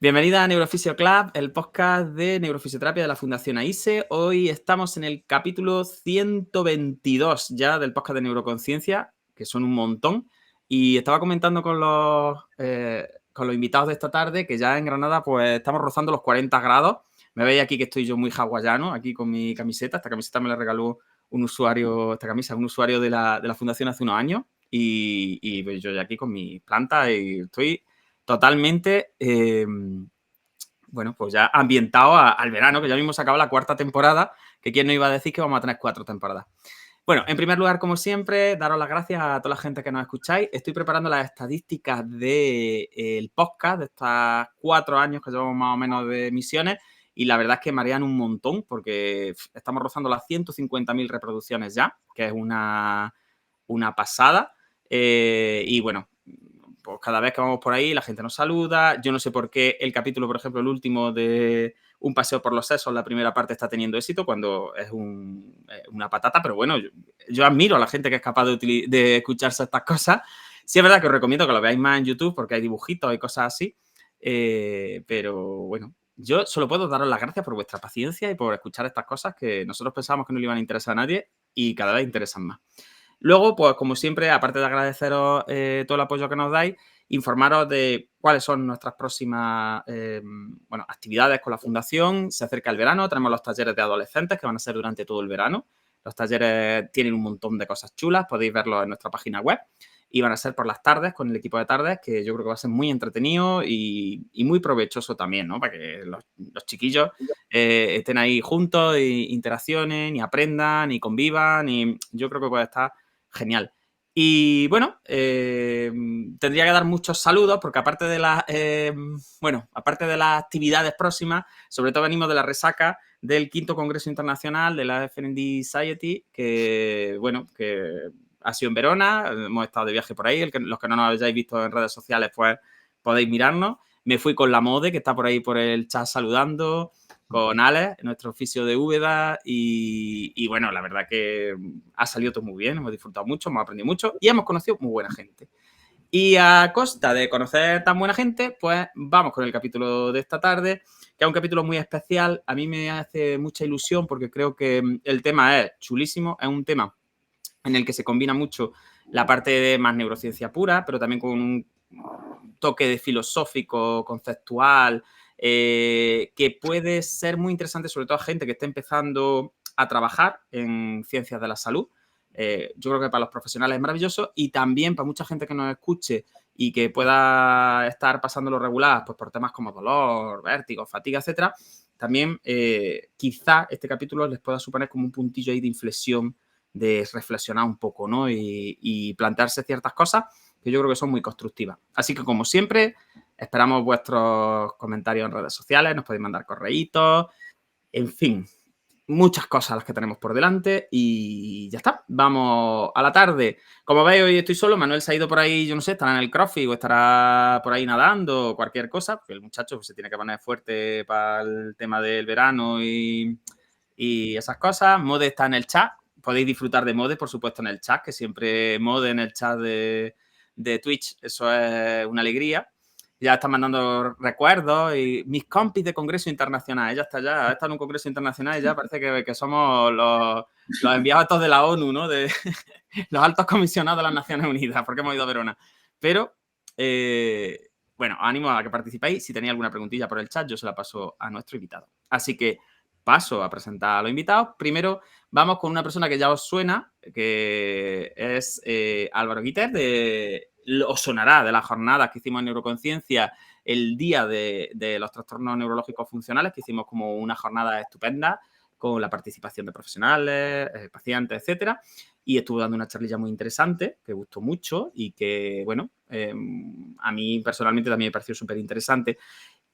Bienvenida a Neurofisio Club, el podcast de neurofisioterapia de la Fundación AISE. Hoy estamos en el capítulo 122 ya del podcast de Neuroconciencia, que son un montón. Y estaba comentando con los invitados de esta tarde que ya en Granada pues estamos rozando los 40 grados. Me veis aquí que estoy yo muy hawaiano, aquí con mi camiseta. Esta camiseta me la regaló un usuario, un usuario de la Fundación hace unos años. Y pues yo ya aquí con mi planta y estoy totalmente, bueno, pues ya ambientado al verano, que ya mismo se acaba la cuarta temporada, que quién no iba a decir que vamos a tener 4 temporadas. Bueno, en primer lugar, como siempre, daros las gracias a toda la gente que nos escucháis. Estoy preparando las estadísticas del podcast de estos 4 años que llevamos más o menos de emisiones y la verdad es que marean un montón porque estamos rozando las 150.000 reproducciones ya, que es una pasada. Y bueno, pues cada vez que vamos por ahí la gente nos saluda. Yo no sé por qué el capítulo, por ejemplo, el último de Un paseo por los sesos, la primera parte está teniendo éxito cuando es una patata, pero bueno, yo admiro a la gente que es capaz de escucharse estas cosas. Sí es verdad que os recomiendo que lo veáis más en YouTube porque hay dibujitos y cosas así, pero bueno, yo solo puedo daros las gracias por vuestra paciencia y por escuchar estas cosas que nosotros pensábamos que no le iban a interesar a nadie y cada vez interesan más. Luego, pues como siempre, aparte de agradeceros todo el apoyo que nos dais, informaros de cuáles son nuestras próximas actividades con la Fundación. Se acerca el verano, tenemos los talleres de adolescentes que van a ser durante todo el verano. Los talleres tienen un montón de cosas chulas, podéis verlos en nuestra página web. Y van a ser por las tardes, con el equipo de tardes, que yo creo que va a ser muy entretenido y muy provechoso también, ¿no? Para que los chiquillos estén ahí juntos, e interaccionen, y aprendan, y convivan. Y yo creo que puede estar genial. Y bueno, tendría que dar muchos saludos porque aparte de aparte de las actividades próximas, sobre todo venimos de la resaca del 5º Congreso Internacional de la FND Society, que ha sido en Verona, hemos estado de viaje por ahí, los que no nos hayáis visto en redes sociales pues podéis mirarnos. Me fui con la Mode, que está por ahí por el chat saludando, con Alex, nuestro oficio de Úbeda, y bueno, la verdad que ha salido todo muy bien, hemos disfrutado mucho, hemos aprendido mucho y hemos conocido muy buena gente. Y a costa de conocer tan buena gente, pues vamos con el capítulo de esta tarde, que es un capítulo muy especial. A mí me hace mucha ilusión porque creo que el tema es chulísimo, es un tema en el que se combina mucho la parte de más neurociencia pura, pero también con un toque de filosófico, conceptual, que puede ser muy interesante, sobre todo a gente que esté empezando a trabajar en ciencias de la salud. Yo creo que para los profesionales es maravilloso y también para mucha gente que nos escuche y que pueda estar pasándolo regular pues, por temas como dolor, vértigo, fatiga, etcétera. También quizá este capítulo les pueda suponer como un puntillo ahí de inflexión, de reflexionar un poco, ¿no? Y plantearse ciertas cosas que yo creo que son muy constructivas. Así que, como siempre, esperamos vuestros comentarios en redes sociales, nos podéis mandar correitos, en fin, muchas cosas las que tenemos por delante y ya está. Vamos a la tarde. Como veis, hoy estoy solo. Manuel se ha ido por ahí, yo no sé, estará en el CrossFit o estará por ahí nadando o cualquier cosa, porque el muchacho pues, se tiene que poner fuerte para el tema del verano y esas cosas. Mode está en el chat. Podéis disfrutar de Mode, por supuesto, en el chat, que siempre Mode en el chat de Twitch, eso es una alegría. Ya están mandando recuerdos y mis compis de Congreso Internacional. Ella ha estado en un Congreso Internacional y ya parece que somos los enviados estos de la ONU, ¿no? De los altos comisionados de las Naciones Unidas, porque hemos ido a Verona. Pero, bueno, os animo a que participéis. Si tenéis alguna preguntilla por el chat, yo se la paso a nuestro invitado. Así que paso a presentar a los invitados. Primero vamos con una persona que ya os suena, que es Álvaro Guiter, os sonará de las jornadas que hicimos en Neuroconciencia el día de los trastornos neurológicos funcionales, que hicimos como una jornada estupenda con la participación de profesionales, pacientes, etcétera. Y estuvo dando una charlilla muy interesante, que gustó mucho y que, bueno, a mí personalmente también me pareció súper interesante.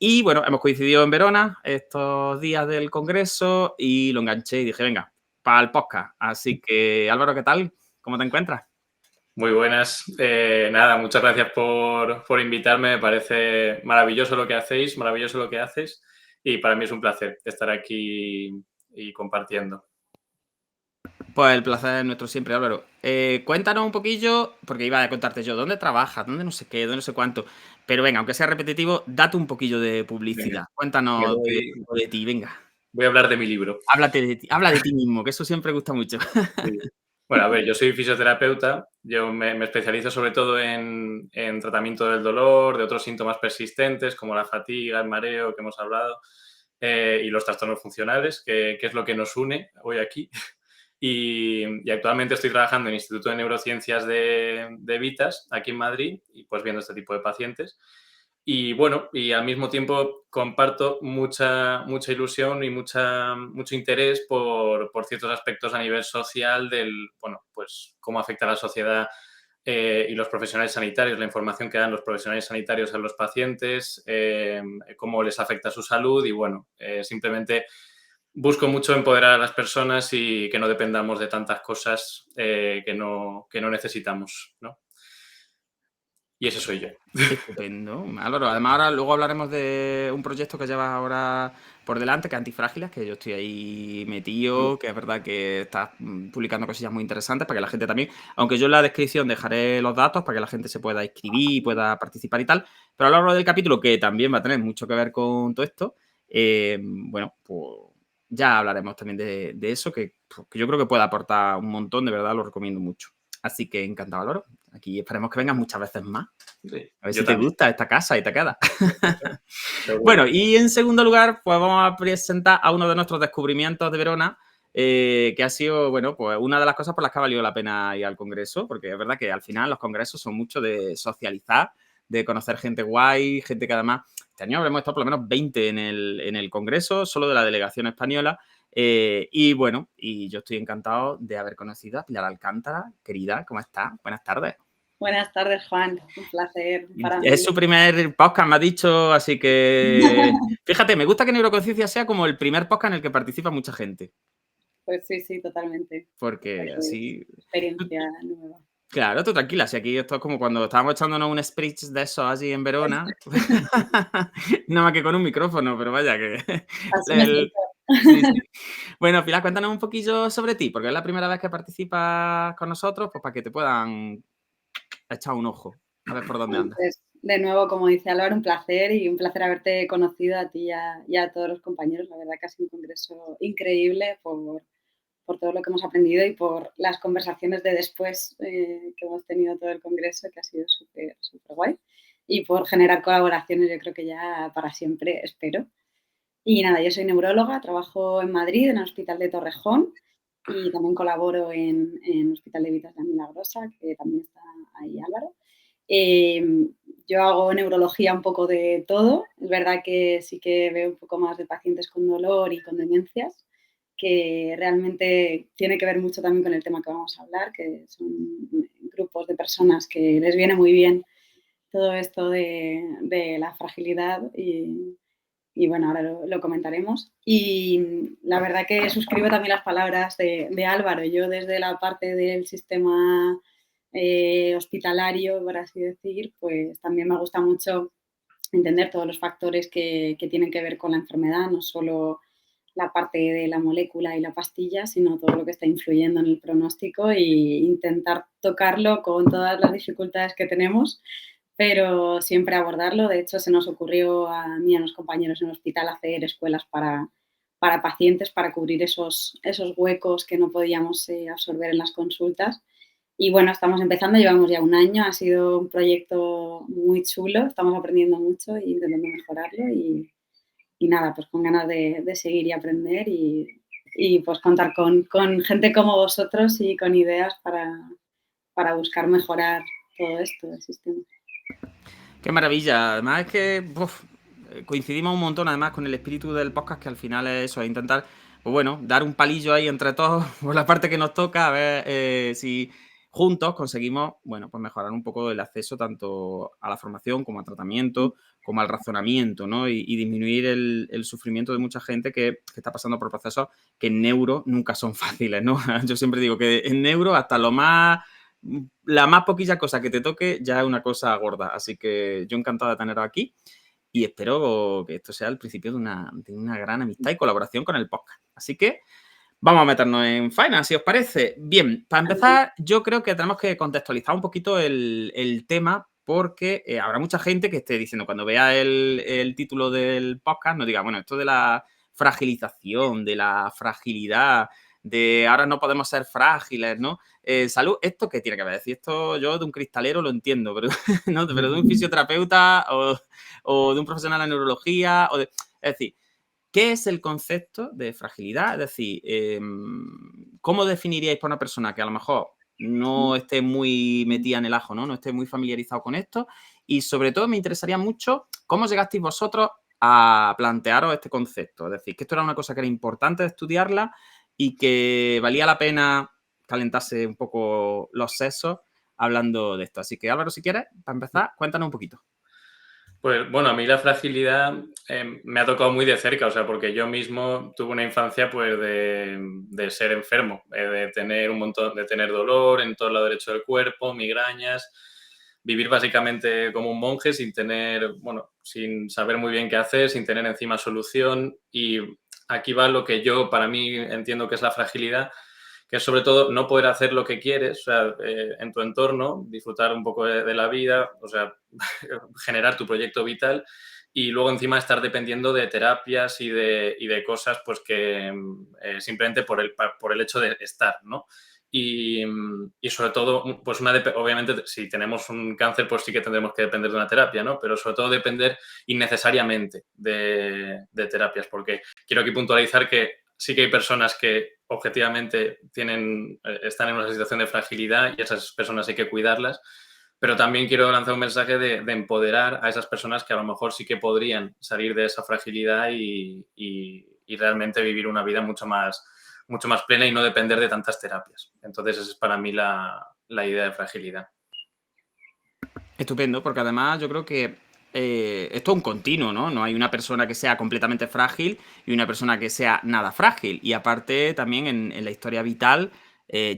Y bueno, hemos coincidido en Verona estos días del congreso y lo enganché y dije, venga, para el podcast. Así que, Álvaro, ¿qué tal? ¿Cómo te encuentras? Muy buenas. Nada, muchas gracias por invitarme. Me parece maravilloso lo que hacéis, maravilloso lo que haces. Y para mí es un placer estar aquí y compartiendo. Pues el placer es nuestro siempre, Álvaro. Cuéntanos un poquillo, porque iba a contarte yo, ¿dónde trabajas? ¿Dónde no sé qué? ¿Dónde no sé cuánto? Pero venga, aunque sea repetitivo, date un poquillo de Venga, publicidad. me Cuéntanos voy, de ti, venga. voy a hablar de mi libro. Háblate de ti, habla de ti mismo, que eso siempre gusta mucho. Sí. Bueno, a ver, yo soy fisioterapeuta, yo me especializo sobre todo en tratamiento del dolor, de otros síntomas persistentes como la fatiga, el mareo que hemos hablado, y los trastornos funcionales, que es lo que nos une hoy aquí. Y actualmente estoy trabajando en el Instituto de Neurociencias de Vitas, aquí en Madrid, y pues viendo este tipo de pacientes. Y bueno, y al mismo tiempo comparto mucha ilusión y mucho interés por ciertos aspectos a nivel social del, bueno, pues cómo afecta a la sociedad y los profesionales sanitarios, la información que dan los profesionales sanitarios a los pacientes, cómo les afecta su salud y bueno, simplemente busco mucho empoderar a las personas y que no dependamos de tantas cosas que no necesitamos, ¿no? Y ese soy yo. Estupendo, Álvaro. Además, ahora luego hablaremos de un proyecto que llevas ahora por delante, que es Antifrágiles, que yo estoy ahí metido, que es verdad que estás publicando cosillas muy interesantes para que la gente también, aunque yo en la descripción dejaré los datos para que la gente se pueda inscribir y pueda participar y tal, pero a lo largo del capítulo, que también va a tener mucho que ver con todo esto, bueno, pues ya hablaremos también de eso, que yo creo que puede aportar un montón, de verdad, lo recomiendo mucho. Así que encantado, Álvaro. Aquí esperemos que vengas muchas veces más. Sí, A ver yo si te también, gusta esta casa y te queda. seguro. Bueno, y en segundo lugar, pues vamos a presentar a uno de nuestros descubrimientos de Verona, que ha sido, bueno, pues una de las cosas por las que ha valido la pena ir al congreso, porque es verdad que al final los congresos son mucho de socializar, de conocer gente guay, gente que además, este año habremos estado por lo menos 20 en el congreso, solo de la delegación española. Y bueno, y yo estoy encantado de haber conocido a Pilar Alcántara. Querida, ¿cómo estás? Buenas tardes. Buenas tardes, Juan. Un placer para Es mí. su primer podcast, me ha dicho, así que fíjate, me gusta que Neuroconciencia sea como el primer podcast en el que participa mucha gente, Pues sí, totalmente. porque Es así, experiencia nueva. claro, tú tranquila, si aquí esto es como cuando estábamos echándonos un speech de esos allí en Verona, nada más que con un micrófono, pero vaya que Así me el- siento. sí, sí. Bueno, Pilar, cuéntanos un poquillo sobre ti, porque es la primera vez que participas con nosotros, pues para que te puedan echar un ojo, a ver por dónde andas. Pues, de nuevo, como dice Álvaro, un placer y un placer haberte conocido a ti y a todos los compañeros. La verdad que ha sido un congreso increíble por todo lo que hemos aprendido y por las conversaciones de después que hemos tenido todo el congreso, que ha sido súper guay. Y por generar colaboraciones, yo creo que ya para siempre, espero. Y nada, yo soy neuróloga, trabajo en Madrid, en el Hospital de Torrejón, y también colaboro en Hospital de Vitas de Milagrosa, que también está ahí Álvaro. Yo hago neurología un poco de todo. Es verdad que sí que veo un poco más de pacientes con dolor y con demencias, que realmente tiene que ver mucho también con el tema que vamos a hablar, que son grupos de personas que les viene muy bien todo esto de la fragilidad y bueno, ahora lo comentaremos. Y la verdad que suscribo también las palabras de Álvaro. Yo desde la parte del sistema hospitalario, por así decir, pues también me gusta mucho entender todos los factores que tienen que ver con la enfermedad, no solo la parte de la molécula y la pastilla, sino todo lo que está influyendo en el pronóstico e intentar tocarlo con todas las dificultades que tenemos, pero siempre abordarlo. De hecho, se nos ocurrió a mí y a los compañeros en el hospital hacer escuelas para pacientes, para cubrir esos huecos que no podíamos absorber en las consultas. Y bueno, estamos empezando, llevamos ya un año, ha sido un proyecto muy chulo, estamos aprendiendo mucho e intentando mejorarlo y nada, pues con ganas de seguir y aprender y pues contar con gente como vosotros y con ideas para buscar mejorar todo esto del sistema. Qué maravilla. Además es que coincidimos un montón además con el espíritu del podcast, que al final es eso, es intentar, pues bueno, dar un palillo ahí entre todos por la parte que nos toca, a ver si juntos conseguimos, bueno, pues mejorar un poco el acceso tanto a la formación como al tratamiento, como al razonamiento, ¿no? Y disminuir el sufrimiento de mucha gente que está pasando por procesos que en neuro nunca son fáciles, ¿no? Yo siempre digo que en neuro hasta la más poquilla cosa que te toque ya es una cosa gorda. Así que yo encantado de teneros aquí y espero que esto sea el principio de una gran amistad y colaboración con el podcast. Así que Vamos a meternos en faena, si os parece. Bien, para empezar, yo creo que tenemos que contextualizar un poquito el tema porque habrá mucha gente que esté diciendo, cuando vea el título del podcast, no diga, bueno, esto de la fragilización, de la fragilidad, de ahora no podemos ser frágiles, ¿no? Salud, ¿esto qué tiene que ver? Es decir, esto yo de un cristalero lo entiendo, pero, ¿no? Pero de un fisioterapeuta o de un profesional de neurología, es decir, ¿qué es el concepto de fragilidad? Es decir, ¿cómo definiríais para una persona que a lo mejor no esté muy metida en el ajo, ¿no? No esté muy familiarizado con esto? Y sobre todo me interesaría mucho cómo llegasteis vosotros a plantearos este concepto. Es decir, que esto era una cosa que era importante de estudiarla y que valía la pena calentarse un poco los sesos hablando de esto. Así que Álvaro, si quieres, para empezar, cuéntanos un poquito. Pues bueno, a mí la fragilidad me ha tocado muy de cerca, o sea, porque yo mismo tuve una infancia pues de ser enfermo, de tener un montón, de tener dolor en todo el lado derecho del cuerpo, migrañas, vivir básicamente como un monje sin tener, bueno, sin saber muy bien qué hacer, sin tener encima solución. Y aquí va lo que yo para mí entiendo que es la fragilidad, que es sobre todo no poder hacer lo que quieres, o sea, en tu entorno, disfrutar un poco de la vida, o sea, generar tu proyecto vital y luego encima estar dependiendo de terapias y de cosas pues que simplemente por el hecho de estar, ¿no? Y sobre todo, pues obviamente si tenemos un cáncer, pues sí que tendremos que depender de una terapia, ¿no? Pero sobre todo depender innecesariamente de terapias, porque quiero aquí puntualizar que sí que hay personas que objetivamente están en una situación de fragilidad y esas personas hay que cuidarlas, pero también quiero lanzar un mensaje de empoderar a esas personas que a lo mejor sí que podrían salir de esa fragilidad y realmente vivir una vida mucho más plena y no depender de tantas terapias. Entonces, esa es para mí la idea de fragilidad. Estupendo, porque además yo creo que esto es un continuo, ¿no? No hay una persona que sea completamente frágil y una persona que sea nada frágil. Y aparte también en la historia vital,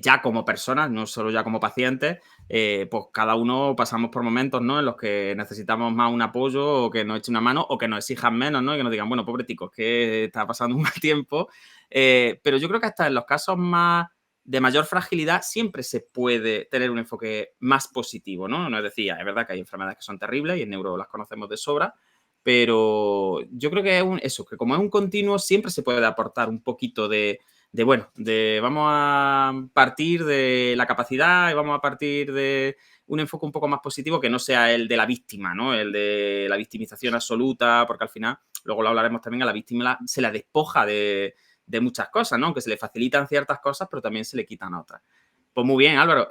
ya como personas, no solo ya como pacientes, pues cada uno pasamos por momentos, ¿no? En los que necesitamos más un apoyo o que nos echen una mano o que nos exijan menos, ¿no? Y que nos digan, bueno, pobre tico, es que está pasando un mal tiempo. Pero yo creo que hasta en los casos más de mayor fragilidad siempre se puede tener un enfoque más positivo, ¿no? No es decir, es verdad que hay enfermedades que son terribles y en neuro las conocemos de sobra, pero yo creo que es eso, que como es un continuo, siempre se puede aportar un poquito vamos a partir de la capacidad y vamos a partir de un enfoque un poco más positivo que no sea el de la víctima, ¿no? El de la victimización absoluta, porque al final, luego lo hablaremos también, a la víctima se la despoja de muchas cosas, ¿no? Aunque se le facilitan ciertas cosas, pero también se le quitan otras. Pues muy bien, Álvaro.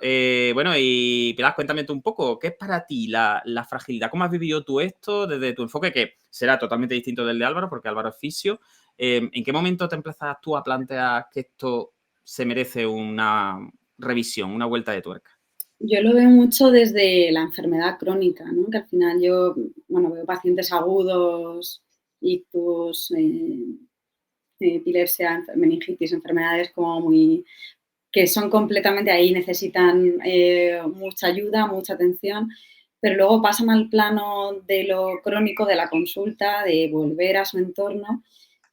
Bueno, y Pilar, cuéntame tú un poco, ¿qué es para ti la fragilidad? ¿Cómo has vivido tú esto desde tu enfoque, que será totalmente distinto del de Álvaro, porque Álvaro es fisio? ¿En qué momento te empiezas tú a plantear que esto se merece una revisión, una vuelta de tuerca? Yo lo veo mucho desde la enfermedad crónica, ¿no? Que al final yo, bueno, veo pacientes agudos, ictus, epilepsia, meningitis, enfermedades como muy que son completamente ahí, necesitan mucha ayuda, mucha atención, pero luego pasan al plano de lo crónico, de la consulta, de volver a su entorno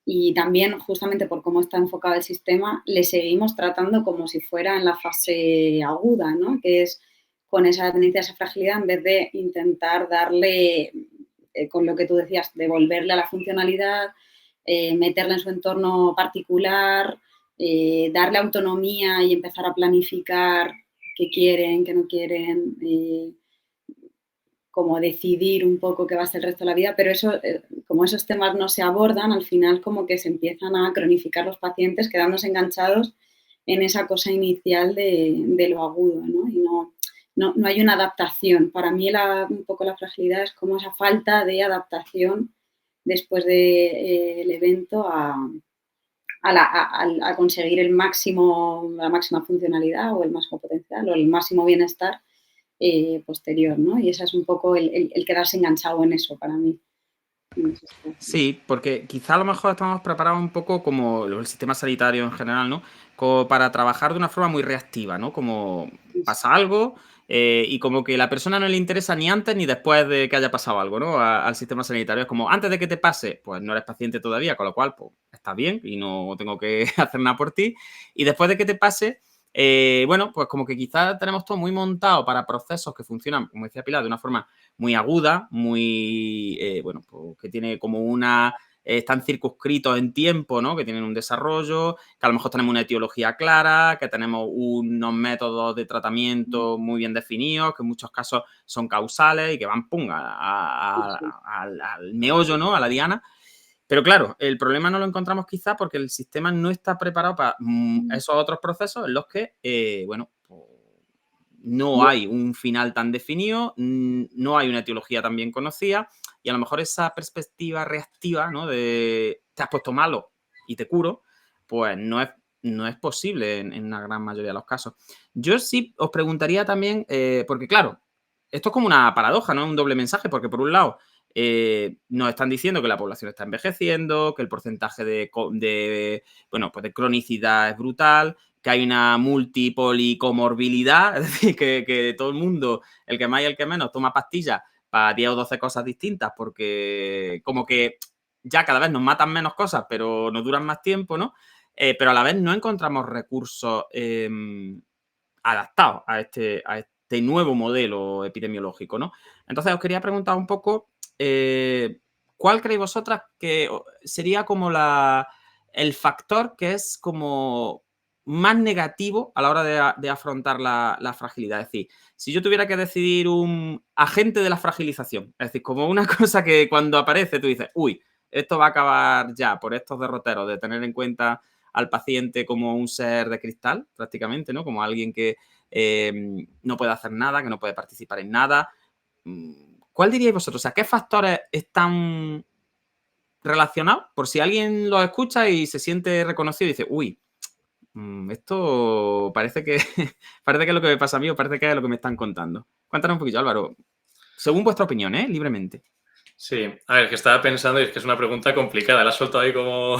y también, justamente por cómo está enfocado el sistema, le seguimos tratando como si fuera en la fase aguda, ¿no? Que es con esa tendencia, esa fragilidad, en vez de intentar darle, con lo que tú decías, devolverle a la funcionalidad, meterla en su entorno particular, darle autonomía y empezar a planificar qué quieren, qué no quieren, como decidir un poco qué va a ser el resto de la vida, pero eso, como esos temas no se abordan, al final como que se empiezan a cronificar los pacientes quedándose enganchados en esa cosa inicial de lo agudo, ¿no? Y no hay una adaptación. Para mí un poco la fragilidad es como esa falta de adaptación después del evento a conseguir la máxima funcionalidad o el máximo potencial o el máximo bienestar posterior, ¿no? Y ese es un poco el quedarse enganchado en eso para mí. en esa situación. Sí, porque quizá a lo mejor estamos preparados un poco como el sistema sanitario en general, ¿no? Como para trabajar de una forma muy reactiva, ¿no? Como pasa algo y como que la persona no le interesa ni antes ni después de que haya pasado algo, ¿no? Al sistema sanitario. Es como antes de que te pase, pues no eres paciente todavía, con lo cual, pues está bien y no tengo que hacer nada por ti. Y después de que te pase, bueno, pues como que quizás tenemos todo muy montado para procesos que funcionan, como decía Pilar, de una forma muy aguda, muy, bueno, pues que tiene como una, están circunscritos en tiempo, ¿no? Que tienen un desarrollo, que a lo mejor tenemos una etiología clara, que tenemos unos métodos de tratamiento muy bien definidos, que en muchos casos son causales y que van, pum, al meollo, ¿no? A la diana. Pero claro, el problema no lo encontramos quizá porque el sistema no está preparado para esos otros procesos en los que, bueno, pues, no hay un final tan definido, no hay una etiología tan bien conocida y a lo mejor esa perspectiva reactiva, ¿no? De te has puesto malo y te curo, pues no es posible en una gran mayoría de los casos. Yo sí os preguntaría también, porque claro, esto es como una paradoja, ¿no? Es un doble mensaje, porque por un lado nos están diciendo que la población está envejeciendo, que el porcentaje bueno, pues de cronicidad es brutal, que hay una multipolicomorbilidad, es decir, que todo el mundo, el que más y el que menos, toma pastillas para 10 o 12 cosas distintas porque como que ya cada vez nos matan menos cosas, pero nos duran más tiempo, ¿no? Pero a la vez no encontramos recursos adaptados a este nuevo modelo epidemiológico, ¿no? Entonces os quería preguntar un poco, ¿cuál creéis vosotras que sería como el factor que es como más negativo a la hora de afrontar la fragilidad? Es decir, si yo tuviera que decidir un agente de la fragilización, es decir, como una cosa que cuando aparece tú dices, uy, esto va a acabar ya por estos derroteros de tener en cuenta al paciente como un ser de cristal, prácticamente, ¿no? Como alguien que no puede hacer nada, que no puede participar en nada. ¿Cuál diríais vosotros? O sea, ¿qué factores están relacionados? Por si alguien los escucha y se siente reconocido y dice, uy, esto parece que parece que es lo que me pasa a mí o parece que es lo que me están contando. Cuéntanos un poquito, Álvaro. Según vuestra opinión, ¿eh? Libremente. Sí, a ver, que estaba pensando y es que es una pregunta complicada, la has soltado ahí como...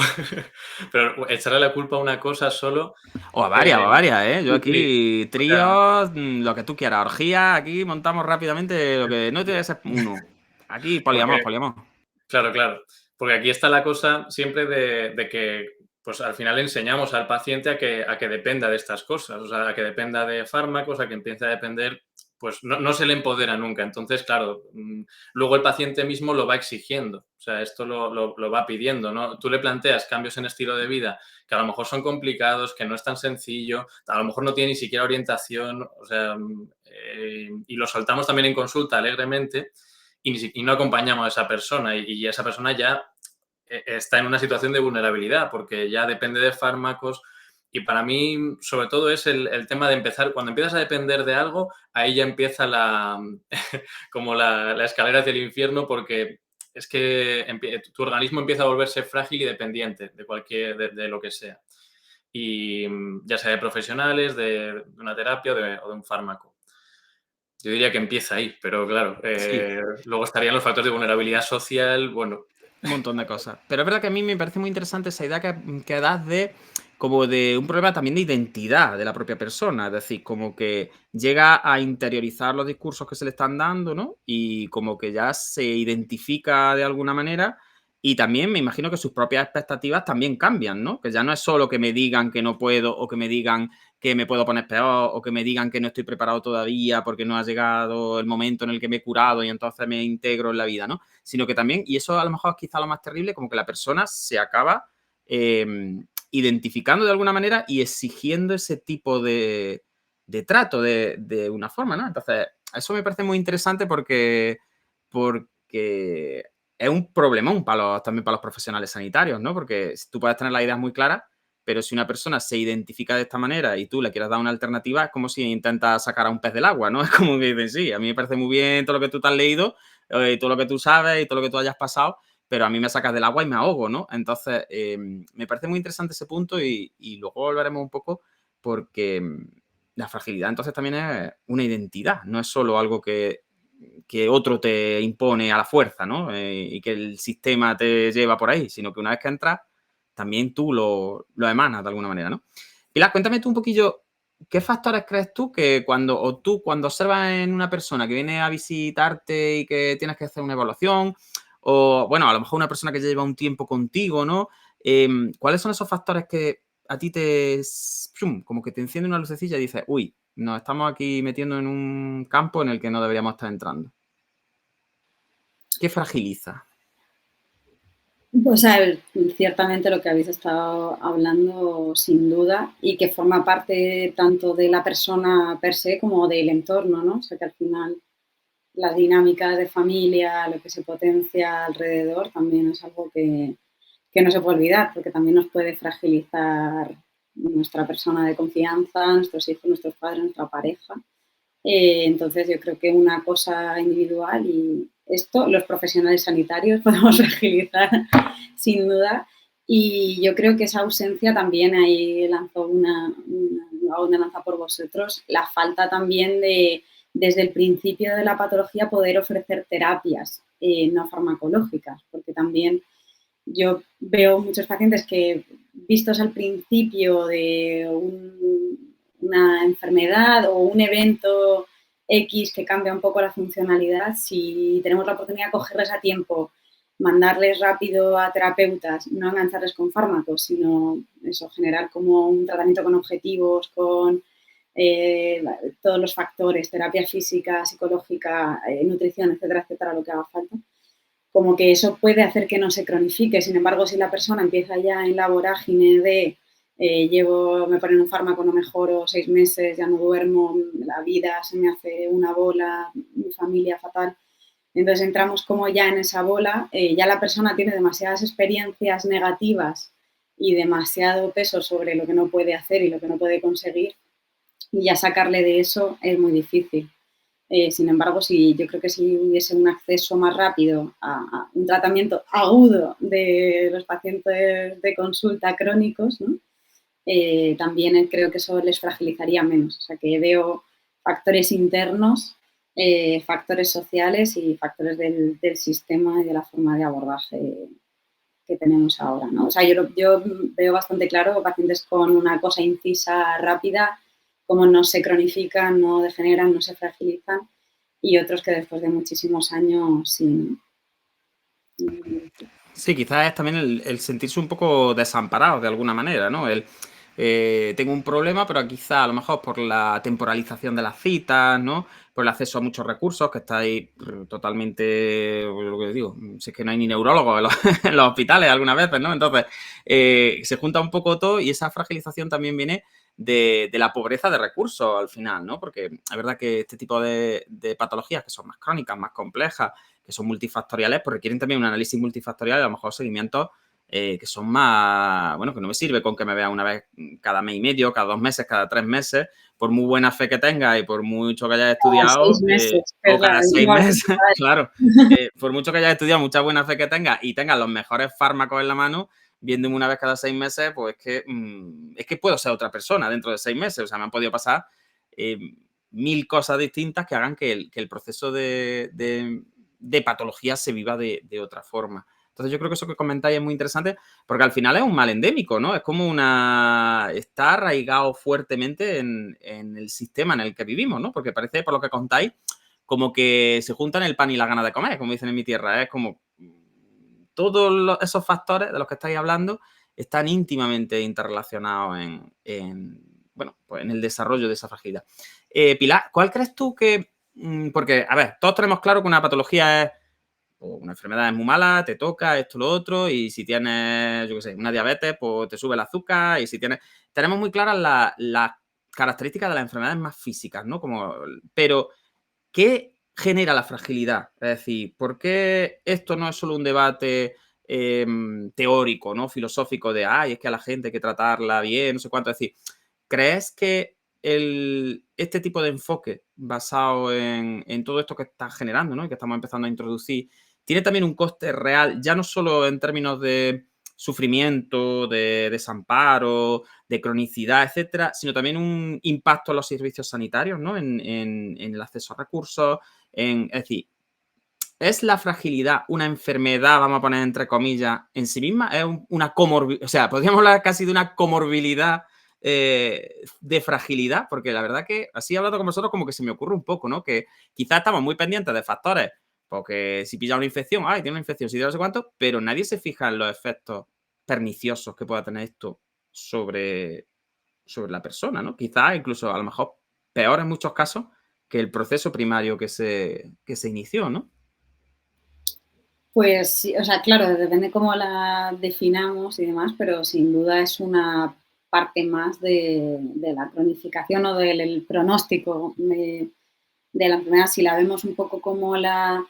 Pero echarle la culpa a una cosa solo... O a varias, ¿eh? Yo Sí, aquí, o sea, tríos, lo que tú quieras, orgías, aquí montamos rápidamente lo que no tiene que ser uno. Aquí, porque, poliamor, poliamor. claro, claro, porque aquí está la cosa siempre de que, pues al final enseñamos al paciente a que dependa de estas cosas, o sea, a que dependa de fármacos, a que empiece a depender, pues no se le empodera nunca. Entonces, claro, luego el paciente mismo lo va exigiendo, o sea, esto lo va pidiendo, ¿no? Tú le planteas cambios en estilo de vida que a lo mejor son complicados, que no es tan sencillo, a lo mejor no tiene ni siquiera orientación, o sea, y lo soltamos también en consulta alegremente y no acompañamos a esa persona y esa persona ya está en una situación de vulnerabilidad porque ya depende de fármacos y para mí sobre todo es el tema de empezar, cuando empiezas a depender de algo, ahí ya empieza como la escalera hacia el infierno porque es que tu organismo empieza a volverse frágil y dependiente de de lo que sea. Y ya sea de profesionales, de una terapia o de un fármaco. Yo diría que empieza ahí, pero claro, Sí, luego estarían los factores de vulnerabilidad social, bueno, un montón de cosas. Pero es verdad que a mí me parece muy interesante esa idea que das de como de un problema también de identidad de la propia persona. Es decir, como que llega a interiorizar los discursos que se le están dando, ¿no? Y como que ya se identifica de alguna manera. Y también me imagino que sus propias expectativas también cambian, ¿no? Que ya no es solo que me digan que no puedo o que me digan que me puedo poner peor o que me digan que no estoy preparado todavía porque no ha llegado el momento en el que me he curado y entonces me integro en la vida, ¿no? Sino que también, y eso a lo mejor es quizá lo más terrible, como que la persona se acaba identificando de alguna manera y exigiendo ese tipo de trato de una forma, ¿no? Entonces, eso me parece muy interesante porque es un problemón también para los profesionales sanitarios, ¿no? Porque tú puedes tener las ideas muy claras, pero si una persona se identifica de esta manera y tú le quieres dar una alternativa, es como si intentas sacar a un pez del agua, ¿no? Es como que dices, sí, a mí me parece muy bien todo lo que tú te has leído, todo lo que tú sabes y todo lo que tú hayas pasado, pero a mí me sacas del agua y me ahogo, ¿no? Entonces, me parece muy interesante ese punto y luego volveremos un poco porque la fragilidad entonces también es una identidad, no es solo algo que que otro te impone a la fuerza, ¿no? Y que el sistema te lleva por ahí, sino que una vez que entras, también tú lo emanas de alguna manera, ¿no? Pilar, cuéntame tú un poquillo, ¿qué factores crees tú que cuando observas en una persona que viene a visitarte y que tienes que hacer una evaluación, o bueno, a lo mejor una persona que ya lleva un tiempo contigo, ¿no? ¿Cuáles son esos factores que a ti como que te enciende una lucecilla y dices, uy, nos estamos aquí metiendo en un campo en el que no deberíamos estar entrando? ¿Qué fragiliza? Pues a ver, ciertamente lo que habéis estado hablando, sin duda, y que forma parte tanto de la persona per se como del entorno, ¿no? O sea, que al final las dinámicas de familia, lo que se potencia alrededor, también es algo que no se puede olvidar, porque también nos puede fragilizar nuestra persona de confianza, nuestros hijos, nuestros padres, nuestra pareja. Entonces, yo creo que una cosa individual y esto, los profesionales sanitarios podemos fragilizar sin duda. Y yo creo que esa ausencia también, ahí lanzo una lanza por vosotros, la falta también de, desde el principio de la patología, poder ofrecer terapias no farmacológicas, porque también yo veo muchos pacientes que, vistos al principio de una enfermedad o un evento X que cambia un poco la funcionalidad, si tenemos la oportunidad de cogerles a tiempo, mandarles rápido a terapeutas, no engancharles con fármacos, sino eso, generar como un tratamiento con objetivos, con todos los factores, terapia física, psicológica, nutrición, etcétera, etcétera, lo que haga falta, como que eso puede hacer que no se cronifique. Sin embargo, si la persona empieza ya en la vorágine de me ponen un fármaco, no mejoro, 6 meses, ya no duermo, la vida se me hace una bola, mi familia fatal. Entonces entramos como ya en esa bola, ya la persona tiene demasiadas experiencias negativas y demasiado peso sobre lo que no puede hacer y lo que no puede conseguir, y ya sacarle de eso es muy difícil. Sin embargo, yo creo que si hubiese un acceso más rápido a un tratamiento agudo de los pacientes de consulta crónicos, ¿no? También creo que eso les fragilizaría menos. O sea, que veo factores internos, factores sociales y factores del sistema y de la forma de abordaje que tenemos ahora, ¿no? O sea, yo veo bastante claro pacientes con una cosa incisa rápida, cómo no se cronifican, no degeneran, no se fragilizan, y otros que después de muchísimos años sin... Sí, quizás es también el sentirse un poco desamparado de alguna manera, ¿no? Tengo un problema, pero quizá a lo mejor por la temporalización de las citas, ¿no? Por el acceso a muchos recursos, que estáis totalmente, lo que digo, si es que no hay ni neurólogos en los, en los hospitales algunas veces, ¿no? Entonces, se junta un poco todo y esa fragilización también viene de la pobreza de recursos al final, ¿no? Porque es verdad que este tipo de patologías que son más crónicas, más complejas, que son multifactoriales, pues requieren también un análisis multifactorial y a lo mejor seguimientos que son más, bueno, que no me sirve con que me vea una vez cada mes y medio, cada 2 meses, cada 3 meses, por muy buena fe que tenga y por mucho que hayas estudiado, 6 meses, o cada 6 igual. meses, claro, por mucho que hayas estudiado, mucha buena fe que tenga y tengas los mejores fármacos en la mano, viéndome una vez cada 6 meses, pues es que puedo ser otra persona dentro de 6 meses, o sea, me han podido pasar 1000 cosas distintas que hagan que el proceso de patología se viva de otra forma. Entonces yo creo que eso que comentáis es muy interesante porque al final es un mal endémico, ¿no? Es como está arraigado fuertemente en el sistema en el que vivimos, ¿no? Porque parece, por lo que contáis, como que se juntan el pan y la gana de comer, como dicen en mi tierra. Es como todos esos factores de los que estáis hablando están íntimamente interrelacionados bueno, pues en el desarrollo de esa fragilidad. Pilar, ¿cuál crees tú que porque, a ver, todos tenemos claro que una patología es, o una enfermedad es muy mala, te toca esto, lo otro, y si tienes, yo qué sé, una diabetes, pues te sube el azúcar, y si tienes... Tenemos muy claras las características de las enfermedades más físicas, ¿no? Pero, ¿qué genera la fragilidad? Es decir, ¿por qué esto no es solo un debate teórico, ¿no? Filosófico de, ay, es que a la gente hay que tratarla bien, no sé cuánto. Es decir, ¿crees que este tipo de enfoque basado en todo esto que está generando, ¿no? Y que estamos empezando a introducir, tiene también un coste real, ya no solo en términos de sufrimiento, de desamparo, de cronicidad, etcétera, sino también un impacto en los servicios sanitarios, ¿no? En el acceso a recursos, Es decir, ¿es la fragilidad una enfermedad, vamos a poner entre comillas, en sí misma? ¿Es una comorbilidad? O sea, podríamos hablar casi de una comorbilidad de fragilidad, porque la verdad que así hablando con vosotros como que se me ocurre un poco, ¿no? Que quizás estamos muy pendientes de factores, porque si pilla una infección, ¡ay, tiene una infección! Si tiene no sé cuánto, pero nadie se fija en los efectos perniciosos que pueda tener esto sobre la persona, ¿no? Quizás incluso a lo mejor peor en muchos casos que el proceso primario que se inició, ¿no? Pues sí, o sea, claro, depende cómo la definamos y demás, pero sin duda es una parte más de la cronificación o del pronóstico de la enfermedad. Si la vemos un poco como la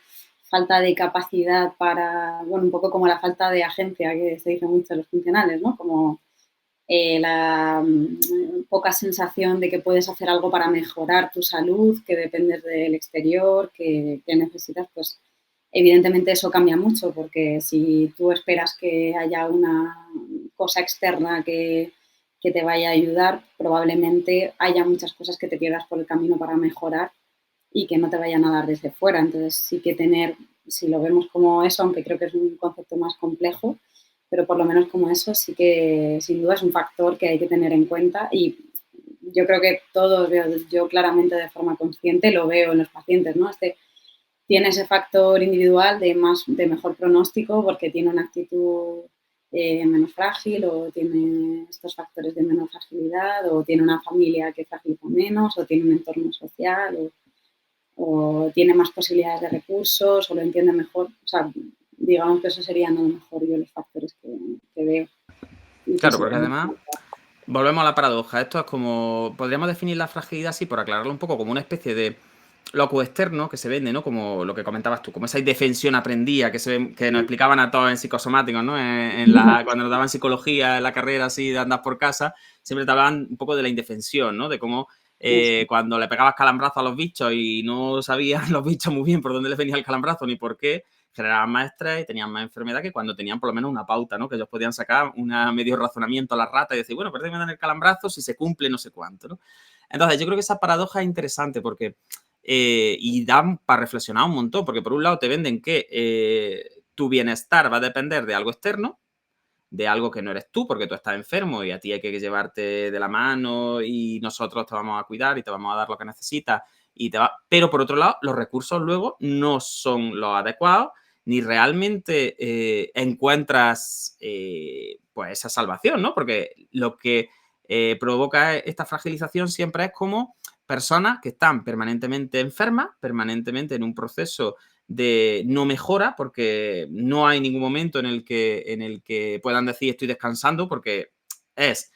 falta de capacidad para, bueno, un poco como la falta de agencia que se dice mucho en los funcionales, ¿no? Como la poca sensación de que puedes hacer algo para mejorar tu salud, que dependes del exterior, que necesitas, pues evidentemente eso cambia mucho, porque si tú esperas que haya una cosa externa que te vaya a ayudar, probablemente haya muchas cosas que te pierdas por el camino para mejorar y que no te vayan a dar desde fuera. Entonces sí que tener, si lo vemos como eso, aunque creo que es un concepto más complejo, pero por lo menos como eso sí que sin duda es un factor que hay que tener en cuenta y yo creo que todos, yo claramente de forma consciente lo veo en los pacientes, ¿no? Tiene ese factor individual de mejor pronóstico porque tiene una actitud menos frágil o tiene estos factores de menor fragilidad o tiene una familia que fragiliza menos o tiene un entorno social o tiene más posibilidades de recursos o lo entiende mejor. O sea, digamos que eso serían a lo mejor yo los factores que veo. Y que Claro, sí, porque además volvemos a la paradoja. Esto es como, podríamos definir la fragilidad así, por aclararlo un poco, como una especie de loco externo que se vende, ¿no? Como lo que comentabas tú, como esa indefensión aprendida que nos explicaban a todos en psicosomáticos, ¿no? Cuando nos daban psicología en la carrera así de andar por casa, siempre te hablaban un poco de la indefensión, ¿no? De cómo cuando le pegabas calambrazo a los bichos y no sabían los bichos muy bien por dónde les venía el calambrazo ni por qué, generaban más estrés y tenían más enfermedad que cuando tenían por lo menos una pauta, ¿no? Que ellos podían sacar un medio razonamiento a la rata y decir, bueno, parece que me dan el calambrazo si se cumple no sé cuánto, ¿no? Entonces, yo creo que esa paradoja es interesante porque y dan para reflexionar un montón, porque por un lado te venden que tu bienestar va a depender de algo externo, de algo que no eres tú, porque tú estás enfermo y a ti hay que llevarte de la mano y nosotros te vamos a cuidar y te vamos a dar lo que necesitas. Pero por otro lado, los recursos luego no son los adecuados ni realmente encuentras pues esa salvación, ¿no? Porque lo que provoca esta fragilización siempre es como personas que están permanentemente enfermas, permanentemente en un proceso de no mejora, porque no hay ningún momento en el que puedan decir estoy descansando, porque es,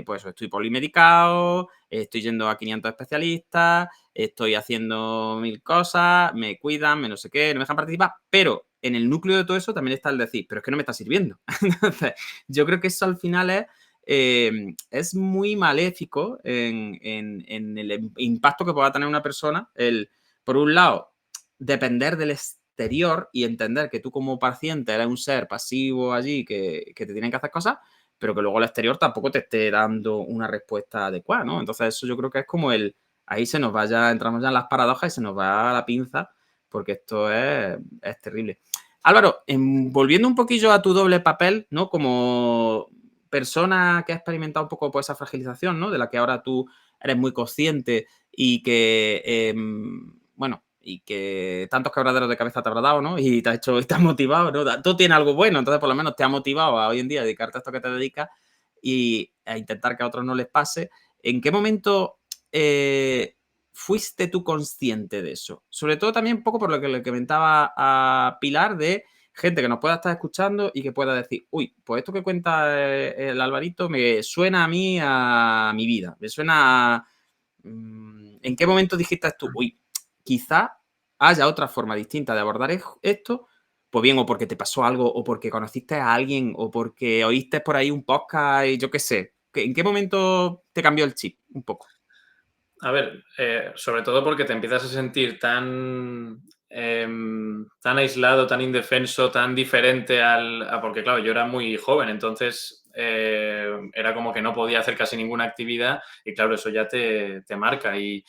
pues estoy polimedicado, estoy yendo a 500 especialistas, estoy haciendo 1000 cosas, me cuidan, me no sé qué, no me dejan participar, pero en el núcleo de todo eso también está el decir, pero es que no me está sirviendo. Entonces, yo creo que eso al final es muy maléfico en el impacto que pueda tener una persona, por un lado, depender del exterior y entender que tú como paciente eres un ser pasivo allí que te tienen que hacer cosas, pero que luego el exterior tampoco te esté dando una respuesta adecuada, ¿no? Entonces eso yo creo que es como ahí entramos ya en las paradojas y se nos va la pinza, porque esto es terrible. Álvaro, volviendo un poquillo a tu doble papel, ¿no? Como persona que ha experimentado un poco pues, esa fragilización, ¿no? De la que ahora tú eres muy consciente y que, bueno, y que tantos quebraderos de cabeza te habrá dado, ¿no? Y te ha hecho, te ha motivado, ¿no? Tú tienes algo bueno, entonces por lo menos te ha motivado a hoy en día dedicarte a esto que te dedicas y a intentar que a otros no les pase. ¿En qué momento fuiste tú consciente de eso? Sobre todo también un poco por lo que le comentaba a Pilar de gente que nos pueda estar escuchando y que pueda decir, uy, pues esto que cuenta el Alvarito me suena a mí, a mi vida, me suena a... ¿En qué momento dijiste tú, uy, quizá haya otra forma distinta de abordar esto, pues bien, o porque te pasó algo, o porque conociste a alguien, o porque oíste por ahí un podcast y yo qué sé? ¿En qué momento te cambió el chip un poco? A ver, sobre todo porque te empiezas a sentir tan aislado, tan indefenso, tan diferente porque claro, yo era muy joven, entonces era como que no podía hacer casi ninguna actividad y claro, eso ya te marca y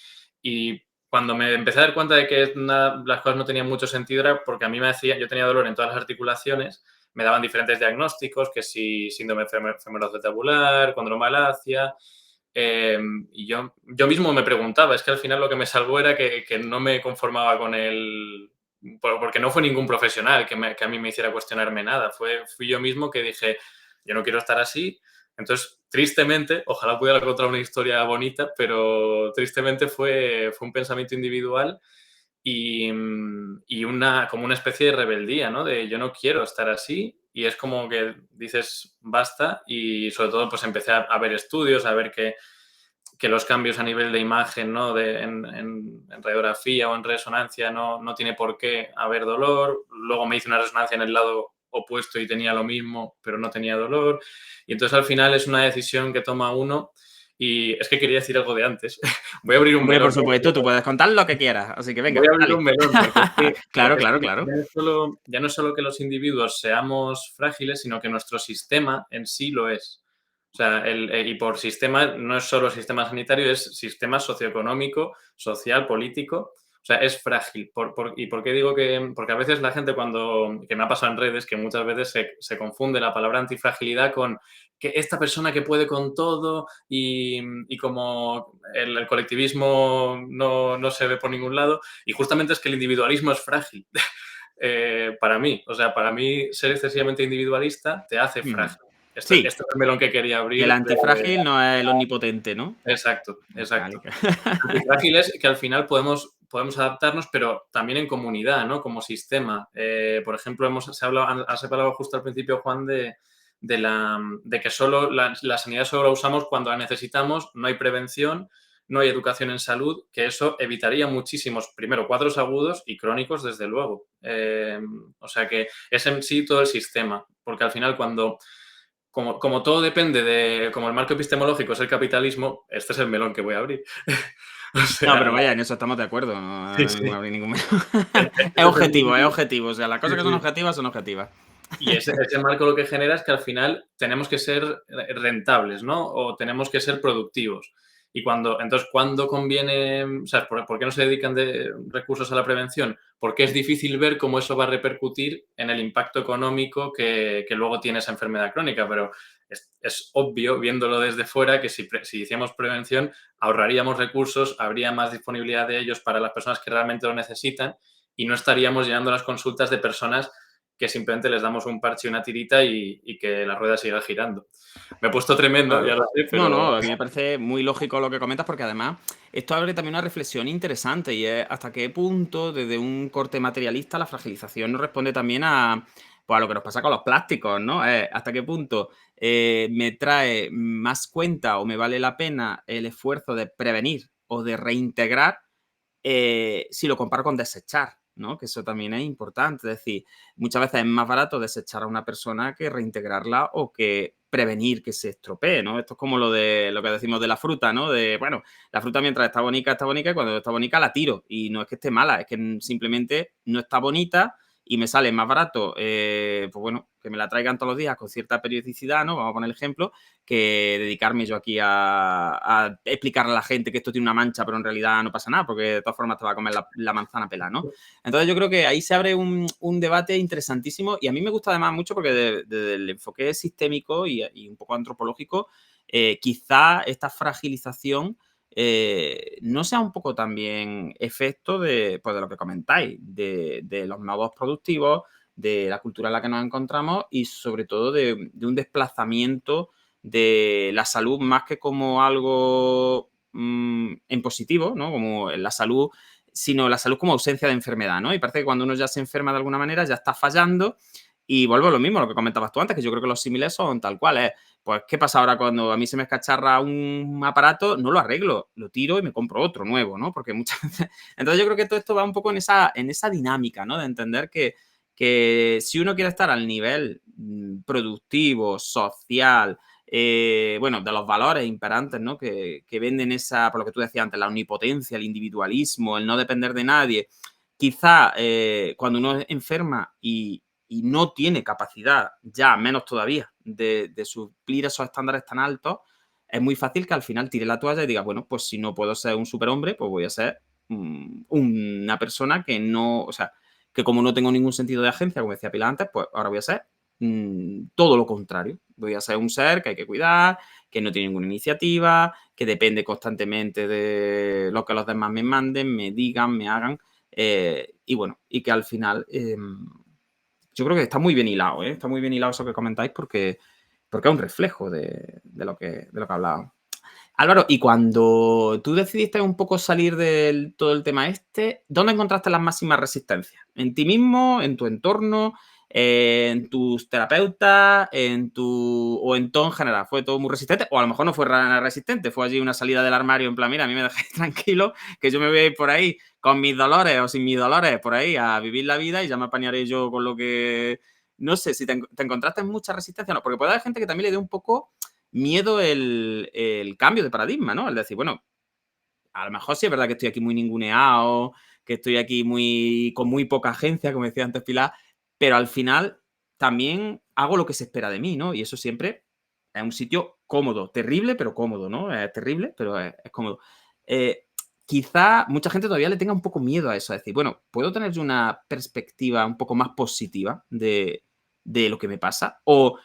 cuando me empecé a dar cuenta de que las cosas no tenían mucho sentido era porque a mí yo tenía dolor en todas las articulaciones, me daban diferentes diagnósticos, que si síndrome femoral condromalacia, y yo mismo me preguntaba, es que al final lo que me salvó era que no me conformaba con porque no fue ningún profesional que a mí me hiciera cuestionarme nada, fui yo mismo que dije, yo no quiero estar así. Entonces, tristemente, ojalá pudiera contar una historia bonita, pero tristemente fue un pensamiento individual y como una especie de rebeldía, ¿no? De yo no quiero estar así, y es como que dices basta, y sobre todo pues empecé a ver estudios, a ver que los cambios a nivel de imagen, ¿no? En radiografía o en resonancia no tiene por qué haber dolor. Luego me hice una resonancia en el lado opuesto y tenía lo mismo, pero no tenía dolor. Y entonces al final es una decisión que toma uno. Y es que quería decir algo de antes. Voy a abrir un Hombre, melón. por supuesto, tú puedes contar lo que quieras, así que venga, Voy a abrir dale. un melón, porque es que, Claro, porque es claro, que claro. ya no es solo que los individuos seamos frágiles, sino que nuestro sistema en sí lo es. O sea, y por sistema no es solo sistema sanitario, es sistema socioeconómico, social, político. O sea, es frágil. ¿Y por qué digo que? Porque a veces la gente que me ha pasado en redes, que muchas veces se confunde la palabra antifragilidad con que esta persona que puede con todo y como el colectivismo no se ve por ningún lado, y justamente es que el individualismo es frágil. Para mí, o sea, para mí ser excesivamente individualista te hace frágil. Este Sí, es el melón que quería que el abrir. antifrágil no es el omnipotente, ¿no? Exacto, Vale. exacto. Antifrágil es que al final podemos adaptarnos, pero también en comunidad, ¿no? Como sistema. Por ejemplo, has hablado justo al principio, Juan, de que solo la sanidad solo la usamos cuando la necesitamos, no hay prevención, no hay educación en salud, que eso evitaría muchísimos, primero, cuadros agudos y crónicos, desde luego. O sea que es en sí todo el sistema, porque al final como todo depende como el marco epistemológico es el capitalismo, este es el melón que voy a abrir. O No, sea, pero vaya, en eso estamos de acuerdo. No sí, sí. hay ningún... Este Es es el- objetivo, es objetivo. O sea, las sí, cosas que son sí. objetivas son objetivas. Y ese marco lo que genera es que al final tenemos que ser rentables, ¿no? O tenemos que ser productivos. Entonces, ¿cuándo conviene? O sea, ¿por qué no se dedican recursos a la prevención? Porque es difícil ver cómo eso va a repercutir en el impacto económico que luego tiene esa enfermedad crónica, pero es obvio, viéndolo desde fuera, que si hiciéramos prevención, ahorraríamos recursos, habría más disponibilidad de ellos para las personas que realmente lo necesitan y no estaríamos llenando las consultas de personas que simplemente les damos un parche y una tirita y que la rueda siga girando. Me he puesto tremendo, ya Claro. lo sé, No, pero... no, a mí me parece muy lógico lo que comentas porque además esto abre también una reflexión interesante y es hasta qué punto desde un corte materialista la fragilización nos responde también pues, a lo que nos pasa con los plásticos, ¿no? Hasta qué punto me trae más cuenta o me vale la pena el esfuerzo de prevenir o de reintegrar si lo comparo con desechar, ¿no? Que eso también es importante. Es decir, muchas veces es más barato desechar a una persona que reintegrarla o que prevenir que se estropee, ¿no? Esto es como lo que decimos de la fruta, ¿no? De, bueno, la fruta mientras está bonita y cuando está bonita la tiro. Y no es que esté mala, es que simplemente no está bonita y me sale más barato, pues bueno, que me la traigan todos los días con cierta periodicidad, ¿no? Vamos a poner el ejemplo, que dedicarme yo aquí a explicarle a la gente que esto tiene una mancha, pero en realidad no pasa nada, porque de todas formas te va a comer la manzana pelada, ¿no? Entonces yo creo que ahí se abre un debate interesantísimo y a mí me gusta además mucho porque desde el enfoque sistémico y un poco antropológico, quizá esta fragilización no sea un poco también efecto pues de lo que comentáis, de los modos productivos, de la cultura en la que nos encontramos y sobre todo de un desplazamiento de la salud más que como algo en positivo, ¿no? Como la salud, sino la salud como ausencia de enfermedad, ¿no? Y parece que cuando uno ya se enferma de alguna manera ya está fallando y vuelvo a lo mismo, lo que comentabas tú antes, que yo creo que los símiles son tal cual, pues, ¿qué pasa ahora cuando a mí se me escacharra un aparato? No lo arreglo, lo tiro y me compro otro nuevo, ¿no? Porque muchas veces... Entonces yo creo que todo esto va un poco en esa dinámica, ¿no? De entender que si uno quiere estar al nivel productivo, social, bueno, de los valores imperantes, ¿no? Que venden por lo que tú decías antes, la omnipotencia, el individualismo, el no depender de nadie, quizá cuando uno enferma y no tiene capacidad, ya menos todavía, de suplir esos estándares tan altos, es muy fácil que al final tire la toalla y diga, bueno, pues si no puedo ser un superhombre, pues voy a ser una persona que no, o sea, que como no tengo ningún sentido de agencia, como decía Pilar antes, pues ahora voy a ser todo lo contrario. Voy a ser un ser que hay que cuidar, que no tiene ninguna iniciativa, que depende constantemente de lo que los demás me manden, me digan, me hagan. Y bueno, y que al final yo creo que está muy bien hilado, ¿eh? Está muy bien hilado eso que comentáis porque es un reflejo de lo que hablábamos. Álvaro, y cuando tú decidiste un poco salir de todo el tema ¿dónde encontraste las máximas resistencias? ¿En ti mismo? ¿En tu entorno? ¿En tus terapeutas? ¿O en todo en general? ¿Fue todo muy resistente? O a lo mejor no fue nada resistente, fue allí una salida del armario en plan, mira, a mí me dejáis tranquilo, que yo me voy a ir por ahí con mis dolores o sin mis dolores, por ahí a vivir la vida y ya me apañaré yo con lo que... No sé, si te encontraste en mucha resistencia o no, porque puede haber gente que también le dé un poco miedo el cambio de paradigma, ¿no? Es decir, bueno, a lo mejor sí es verdad que estoy aquí muy ninguneado, que estoy aquí con muy poca agencia, como decía antes Pilar, pero al final también hago lo que se espera de mí, ¿no? Y eso siempre es un sitio cómodo, terrible, pero cómodo, ¿no? Es terrible, pero es cómodo. Quizá mucha gente todavía le tenga un poco miedo a eso, a decir, bueno, ¿puedo tener yo una perspectiva un poco más positiva de lo que me pasa? O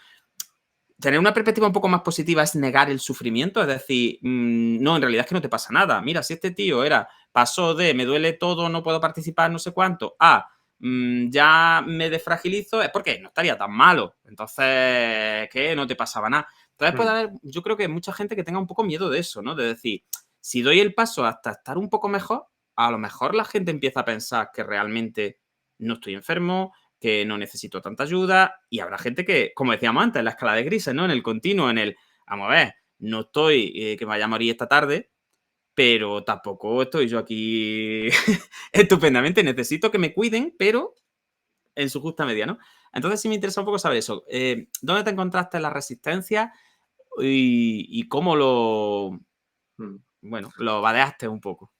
tener una perspectiva un poco más positiva es negar el sufrimiento, es decir, no, en realidad es que no te pasa nada. Mira, si este tío pasó de me duele todo, no puedo participar, no sé cuánto, a ya me desfragilizo, es porque no estaría tan malo. Entonces, ¿qué? No te pasaba nada. Entonces puede haber, yo creo que hay mucha gente que tenga un poco miedo de eso, ¿no? De decir, si doy el paso hasta estar un poco mejor, a lo mejor la gente empieza a pensar que realmente no estoy enfermo, que no necesito tanta ayuda y habrá gente que, como decíamos antes, en la escala de grises, ¿no? En el continuo, vamos a ver, no estoy que me vaya a morir esta tarde, pero tampoco estoy yo aquí estupendamente. Necesito que me cuiden, pero en su justa medida, ¿no? Entonces sí me interesa un poco saber eso. ¿Dónde te encontraste en la resistencia y cómo lo vadeaste un poco?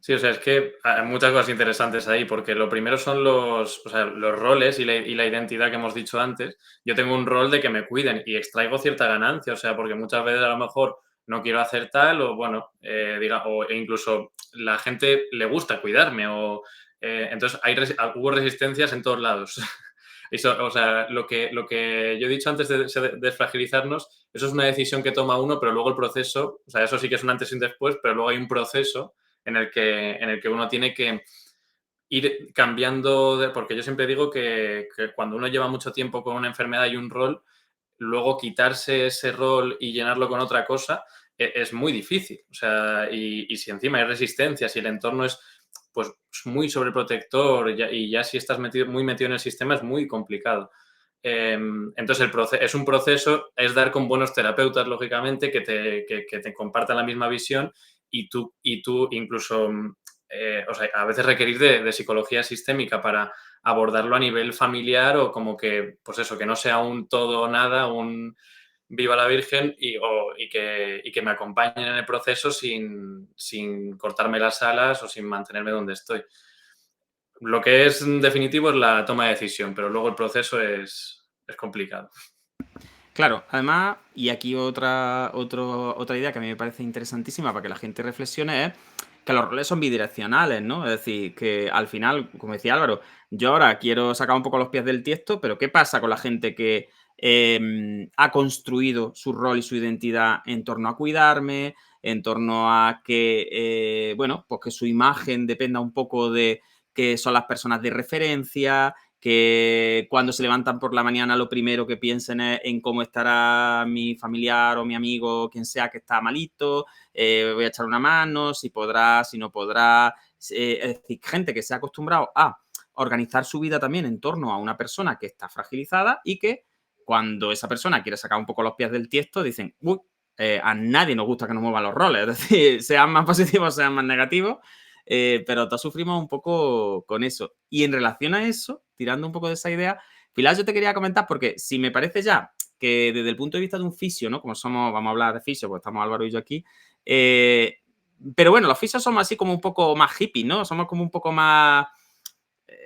Sí, o sea, es que hay muchas cosas interesantes ahí, porque lo primero son los roles y la identidad que hemos dicho antes. Yo tengo un rol de que me cuiden y extraigo cierta ganancia, o sea, porque muchas veces a lo mejor no quiero hacer tal o, bueno, e incluso la gente le gusta cuidarme entonces hubo resistencias en todos lados. Eso, o sea, lo que yo he dicho antes de desfragilizarnos, eso es una decisión que toma uno, pero luego el proceso, o sea, eso sí que es un antes y un después, pero luego hay un proceso en el que uno tiene que ir cambiando, porque yo siempre digo que cuando uno lleva mucho tiempo con una enfermedad y un rol, luego quitarse ese rol y llenarlo con otra cosa es muy difícil. O sea, y si encima hay resistencia, si el entorno es pues muy sobreprotector y ya si estás muy metido en el sistema es muy complicado. Entonces, es un proceso, es dar con buenos terapeutas, lógicamente, que te compartan la misma visión y tú incluso, o sea, a veces requerir de psicología sistémica para abordarlo a nivel familiar o como que, pues eso, que no sea un todo o nada, un viva la Virgen y que me acompañen en el proceso sin cortarme las alas o sin mantenerme donde estoy. Lo que es definitivo es la toma de decisión, pero luego el proceso es complicado. Claro, además, y aquí otra idea que a mí me parece interesantísima para que la gente reflexione es que los roles son bidireccionales, ¿no? Es decir, que al final, como decía Álvaro, yo ahora quiero sacar un poco los pies del tiesto, pero ¿qué pasa con la gente que ha construido su rol y su identidad en torno a cuidarme, en torno a que, bueno, pues que su imagen dependa un poco de que son las personas de referencia, que cuando se levantan por la mañana lo primero que piensen es en cómo estará mi familiar o mi amigo, quien sea que está malito, voy a echar una mano, si podrá, si no podrá. Es decir, gente que se ha acostumbrado a organizar su vida también en torno a una persona que está fragilizada y que cuando esa persona quiere sacar un poco los pies del tiesto, dicen, uy, a nadie nos gusta que nos muevan los roles, es decir, sean más positivos, sean más negativos, pero todos sufrimos un poco con eso. Y en relación a eso, tirando un poco de esa idea, Pilar, yo te quería comentar, porque si me parece ya que desde el punto de vista de un fisio, ¿no? Como somos, vamos a hablar de fisio, pues estamos Álvaro y yo aquí, pero bueno, los fisios somos así como un poco más hippies, ¿no? Somos como un poco más,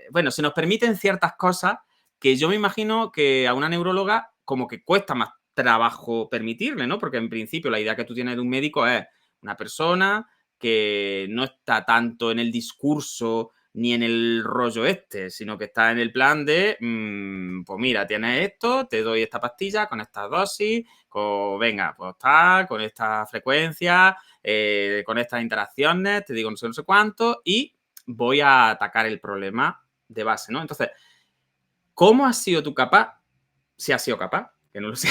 bueno, se nos permiten ciertas cosas que yo me imagino que a una neuróloga como que cuesta más trabajo permitirle, ¿no? Porque en principio la idea que tú tienes de un médico es una persona que no está tanto en el discurso ni en el rollo sino que está en el plan de, pues mira, tienes esto, te doy esta pastilla con esta dosis, venga, pues está, con esta frecuencia, con estas interacciones, te digo no sé cuánto, y voy a atacar el problema de base, ¿no? Entonces, ¿cómo has sido tú capaz, si has sido capaz, que no lo sé,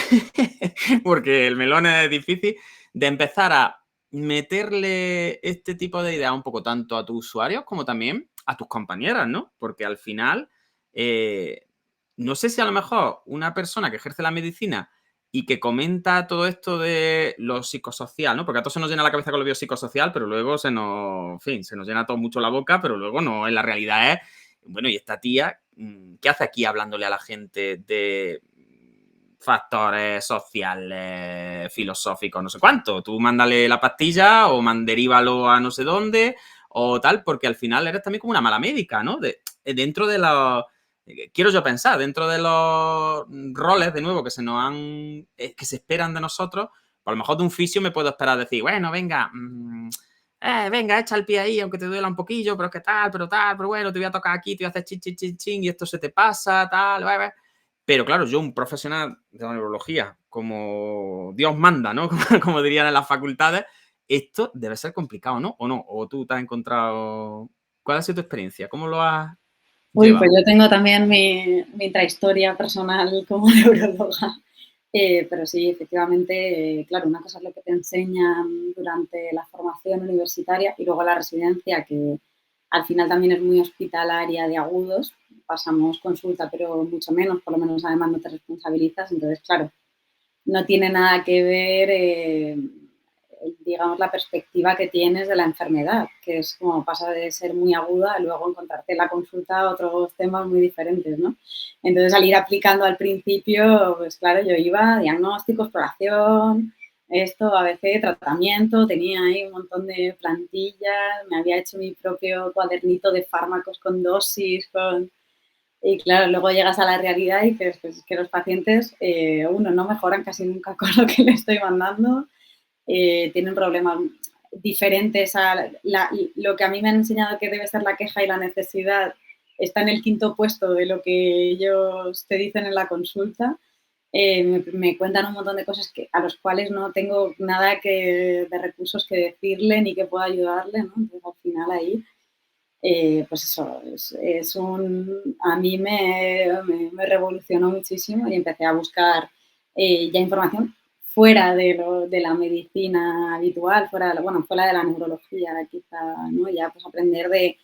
porque el melón es difícil, de empezar a meterle este tipo de ideas un poco tanto a tus usuarios como también a tus compañeras, ¿no? Porque al final, no sé si a lo mejor una persona que ejerce la medicina y que comenta todo esto de lo psicosocial, ¿no? Porque a todos se nos llena la cabeza con lo biopsicosocial, pero luego se nos llena todo mucho la boca, pero luego no, en la realidad es, bueno, y esta tía, ¿qué hace aquí hablándole a la gente de factores sociales, filosóficos, no sé cuánto? Tú mándale la pastilla o derívalo a no sé dónde o tal, porque al final eres también como una mala médica, ¿no? Dentro de los... Quiero yo pensar, dentro de los roles, de nuevo, que se nos han... que se esperan de nosotros, pues a lo mejor de un fisio me puedo esperar decir, bueno, venga, venga, echa el pie ahí, aunque te duela un poquillo, pero es que tal, pero bueno, te voy a tocar aquí, te voy a hacer chin, chin, chin, chin, y esto se te pasa, tal, bla, bla. Pero claro, yo, un profesional de la neurología, como Dios manda, ¿no? Como dirían en las facultades, esto debe ser complicado, ¿no? ¿O no? ¿O tú te has encontrado...? ¿Cuál ha sido tu experiencia? ¿Cómo lo has Uy, pues llevado? yo tengo también mi intrahistoria personal como neuróloga. Pero sí, efectivamente, claro, una cosa es lo que te enseñan durante la formación universitaria y luego la residencia, que al final también es muy hospitalaria de agudos. Pasamos consulta, pero mucho menos, por lo menos además no te responsabilizas. Entonces, claro, no tiene nada que ver, digamos, la perspectiva que tienes de la enfermedad, que es como pasa de ser muy aguda a luego encontrarte en la consulta otros temas muy diferentes, ¿no? Entonces, al ir aplicando al principio, pues claro, yo iba diagnóstico, exploración, esto, ABC, tratamiento, tenía ahí un montón de plantillas, me había hecho mi propio cuadernito de fármacos con dosis, y claro, luego llegas a la realidad y dices pues, que los pacientes, uno, no mejoran casi nunca con lo que le estoy mandando, tienen problemas diferentes a lo que a mí me han enseñado que debe ser la queja y la necesidad está en el quinto puesto de lo que ellos te dicen en la consulta. Me cuentan un montón de cosas a los cuales no tengo nada de recursos que decirle ni que pueda ayudarle, ¿no? Entonces, al final ahí pues eso, a mí me revolucionó muchísimo y empecé a buscar ya información fuera de la medicina habitual, fuera de la neurología quizá, ¿no? Ya pues aprender de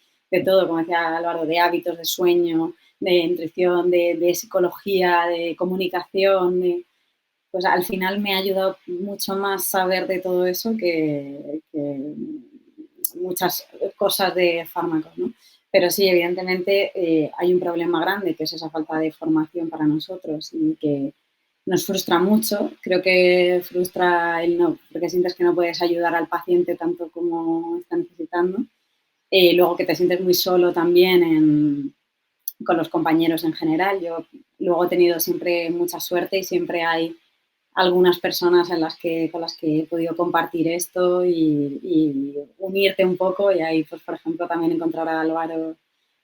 todo, como decía Álvaro, de hábitos, de sueño, de nutrición, de psicología, de comunicación, pues al final me ha ayudado mucho más saber de todo eso que muchas cosas de fármacos, ¿no? Pero sí, evidentemente hay un problema grande que es esa falta de formación para nosotros y que nos frustra mucho. Creo que frustra el no, porque sientes que no puedes ayudar al paciente tanto como está necesitando. Luego que te sientes muy solo también con los compañeros en general. Yo luego he tenido siempre mucha suerte y siempre hay algunas personas con las que he podido compartir esto y unirte un poco y ahí, pues, por ejemplo, también encontrar a Álvaro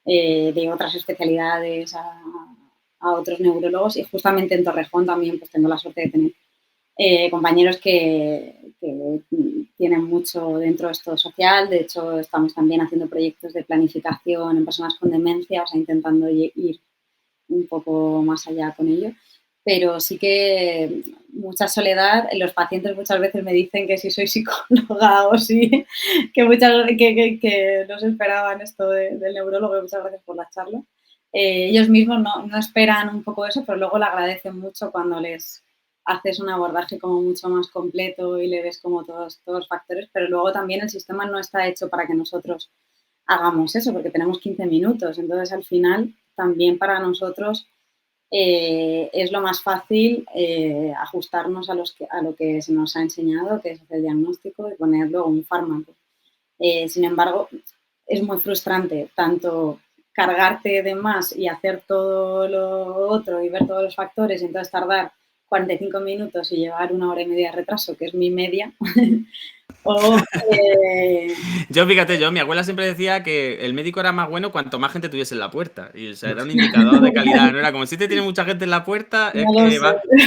de otras especialidades, a otros neurólogos y justamente en Torrejón también pues tengo la suerte de tener compañeros que tienen mucho dentro de esto social. De hecho, estamos también haciendo proyectos de planificación en personas con demencia, o sea, intentando ir un poco más allá con ello. Pero sí que mucha soledad. Los pacientes muchas veces me dicen que si soy psicóloga o sí, que no se esperaban esto del neurólogo. Muchas gracias por la charla. Ellos mismos no esperan un poco eso, pero luego le agradecen mucho cuando les haces un abordaje como mucho más completo y le ves como todos los factores, pero luego también el sistema no está hecho para que nosotros hagamos eso, porque tenemos 15 minutos. Entonces, al final, también para nosotros es lo más fácil ajustarnos a lo que se nos ha enseñado, que es hacer el diagnóstico y poner luego un fármaco. Sin embargo, es muy frustrante tanto cargarte de más y hacer todo lo otro y ver todos los factores y entonces tardar 45 minutos y llevar 1 hora y media de retraso, que es mi media, O, Yo, fíjate, mi abuela siempre decía que el médico era más bueno cuanto más gente tuviese en la puerta. Y, o sea, era un indicador de calidad. No era como si te tiene mucha gente en la puerta, es no lo sé.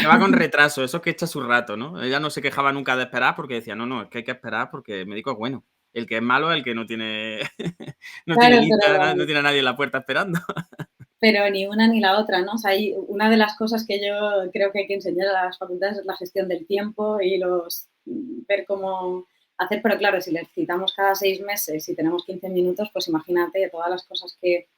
que va con retraso. Eso es que echa su rato, ¿no? Ella no se quejaba nunca de esperar porque decía, no, es que hay que esperar porque el médico es bueno. El que es malo es el que no tiene, no tiene Claro, lista, no tiene a nadie en la puerta esperando. pero ni una ni la otra, ¿no? O sea, una de las cosas que yo creo que hay que enseñar a las facultades es la gestión del tiempo y ver cómo hacer, pero claro, si les citamos cada 6 meses y tenemos 15 minutos, pues imagínate todas las cosas que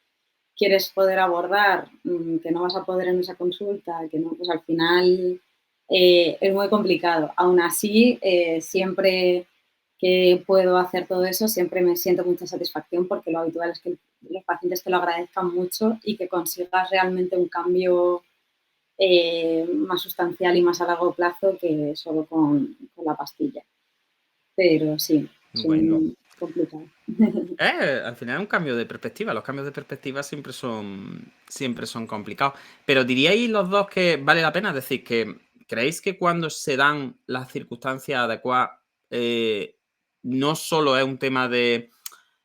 quieres poder abordar, que no vas a poder en esa consulta, que no, pues al final es muy complicado. Aún así, siempre que puedo hacer todo eso, siempre me siento mucha satisfacción porque lo habitual es que los pacientes te lo agradezcan mucho y que consigas realmente un cambio más sustancial y más a largo plazo que solo con la pastilla. Pero sí, es Bueno, complicado. al final es un cambio de perspectiva. Los cambios de perspectiva siempre son complicados. Pero diríais los dos que vale la pena, es decir, que creéis que cuando se dan las circunstancias adecuadas, no solo es un tema de,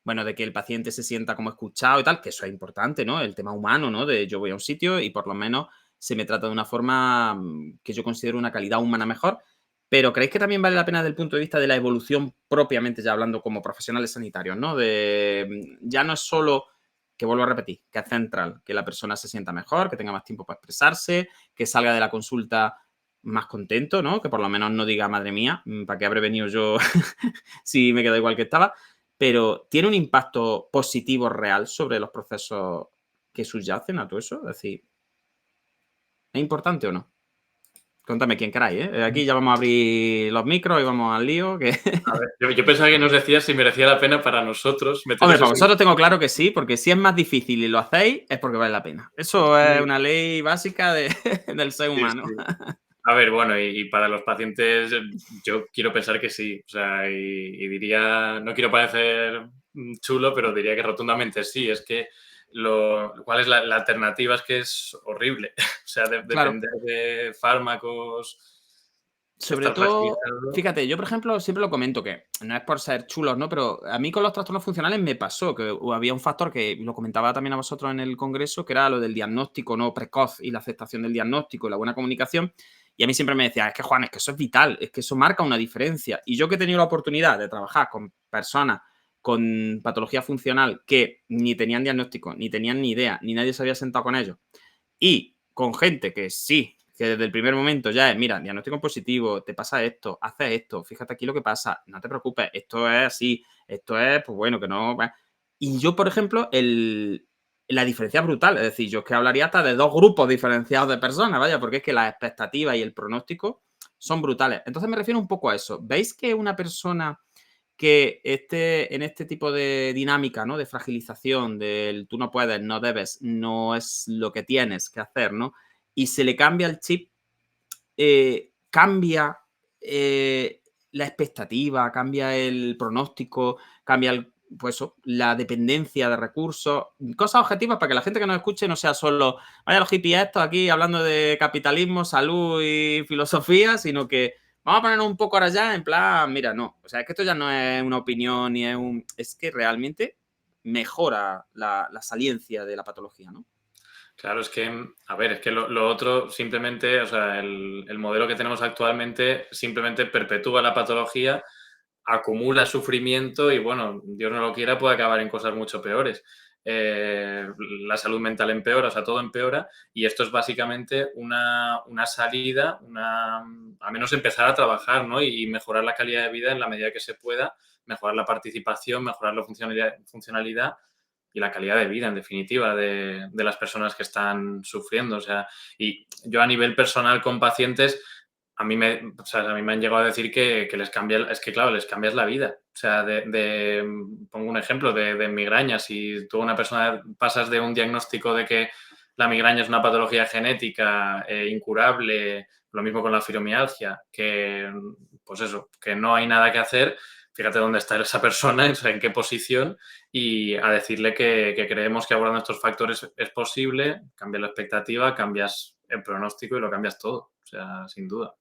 bueno, de que el paciente se sienta como escuchado y tal, que eso es importante, ¿no? El tema humano, ¿no? De yo voy a un sitio y por lo menos se me trata de una forma que yo considero una calidad humana mejor. Pero ¿creéis que también vale la pena desde el punto de vista de la evolución propiamente, ya hablando como profesionales sanitarios, ¿no? Ya no es solo, que vuelvo a repetir, que es central, que la persona se sienta mejor, que tenga más tiempo para expresarse, que salga de la consulta más contento, ¿no? Que por lo menos no diga, madre mía, ¿para qué habré venido yo si me quedo igual que estaba? Pero ¿tiene un impacto positivo real sobre los procesos que subyacen a todo eso? Es decir, ¿es importante o no? Contame quién queráis, ¿eh? Aquí ya vamos a abrir los micros y vamos al lío. Que... A ver, yo pensaba que nos decías si merecía la pena para nosotros meter Hombre, para esos... vosotros tengo claro que sí, porque si es más difícil y lo hacéis, es porque vale la pena. Eso es Sí, una ley básica del ser sí, humano. sí. A ver, bueno, y para los pacientes yo quiero pensar que sí, o sea, y diría, no quiero parecer chulo, pero diría que rotundamente sí, es que ¿cuál es la alternativa? Es que es horrible, o sea, Claro. depender de fármacos, Sobre estar todo, fragilizado. fíjate, yo por ejemplo siempre lo comento que no es por ser chulos, ¿no? Pero a mí con los trastornos funcionales me pasó que había un factor que lo comentaba también a vosotros en el congreso, que era lo del diagnóstico no precoz y la aceptación del diagnóstico y la buena comunicación. Y a mí siempre me decía, es que Juan, es que eso es vital, es que eso marca una diferencia. Y yo que he tenido la oportunidad de trabajar con personas con patología funcional que ni tenían diagnóstico, ni tenían ni idea, ni nadie se había sentado con ellos, y con gente que sí, que desde el primer momento ya es, mira, diagnóstico positivo, te pasa esto, haces esto, fíjate aquí lo que pasa, no te preocupes, esto es así, esto es, pues bueno, que no... Y yo, por ejemplo, la diferencia es brutal, es decir, yo es que hablaría hasta de dos grupos diferenciados de personas, vaya, porque es que las expectativas y el pronóstico son brutales. Entonces me refiero un poco a eso. ¿Veis que una persona que esté en este tipo de dinámica, ¿no? De fragilización, del tú no puedes, no debes, no es lo que tienes que hacer, ¿no? Y se le cambia el chip, cambia la expectativa, cambia el pronóstico, cambia pues eso, la dependencia de recursos, cosas objetivas para que la gente que nos escuche no sea solo, vaya los hippies estos aquí hablando de capitalismo, salud y filosofía, sino que vamos a ponernos un poco ahora ya en plan, mira, no, o sea, es que esto ya no es una opinión ni es un... Es que realmente mejora la saliencia de la patología, ¿no? Claro, es que, a ver, es que lo otro simplemente, o sea, el modelo que tenemos actualmente simplemente perpetúa la patología, acumula sufrimiento y, bueno, Dios no lo quiera, puede acabar en cosas mucho peores. La salud mental empeora, o sea, todo empeora y esto es básicamente una salida, a menos empezar a trabajar, ¿no? Y mejorar la calidad de vida en la medida que se pueda, mejorar la participación, mejorar la funcionalidad y la calidad de vida, en definitiva, de las personas que están sufriendo. O sea, y yo a nivel personal con pacientes, o sea, a mí me han llegado a decir que les cambia, es que claro, les cambias la vida. O sea, pongo un ejemplo de migraña. Si tú una persona pasas de un diagnóstico de que la migraña es una patología genética incurable, lo mismo con la fibromialgia, que pues eso, que no hay nada que hacer, fíjate dónde está esa persona, o sea, en qué posición, y a decirle que creemos que abordando estos factores es posible, cambias la expectativa, cambias el pronóstico y lo cambias todo, o sea, sin duda.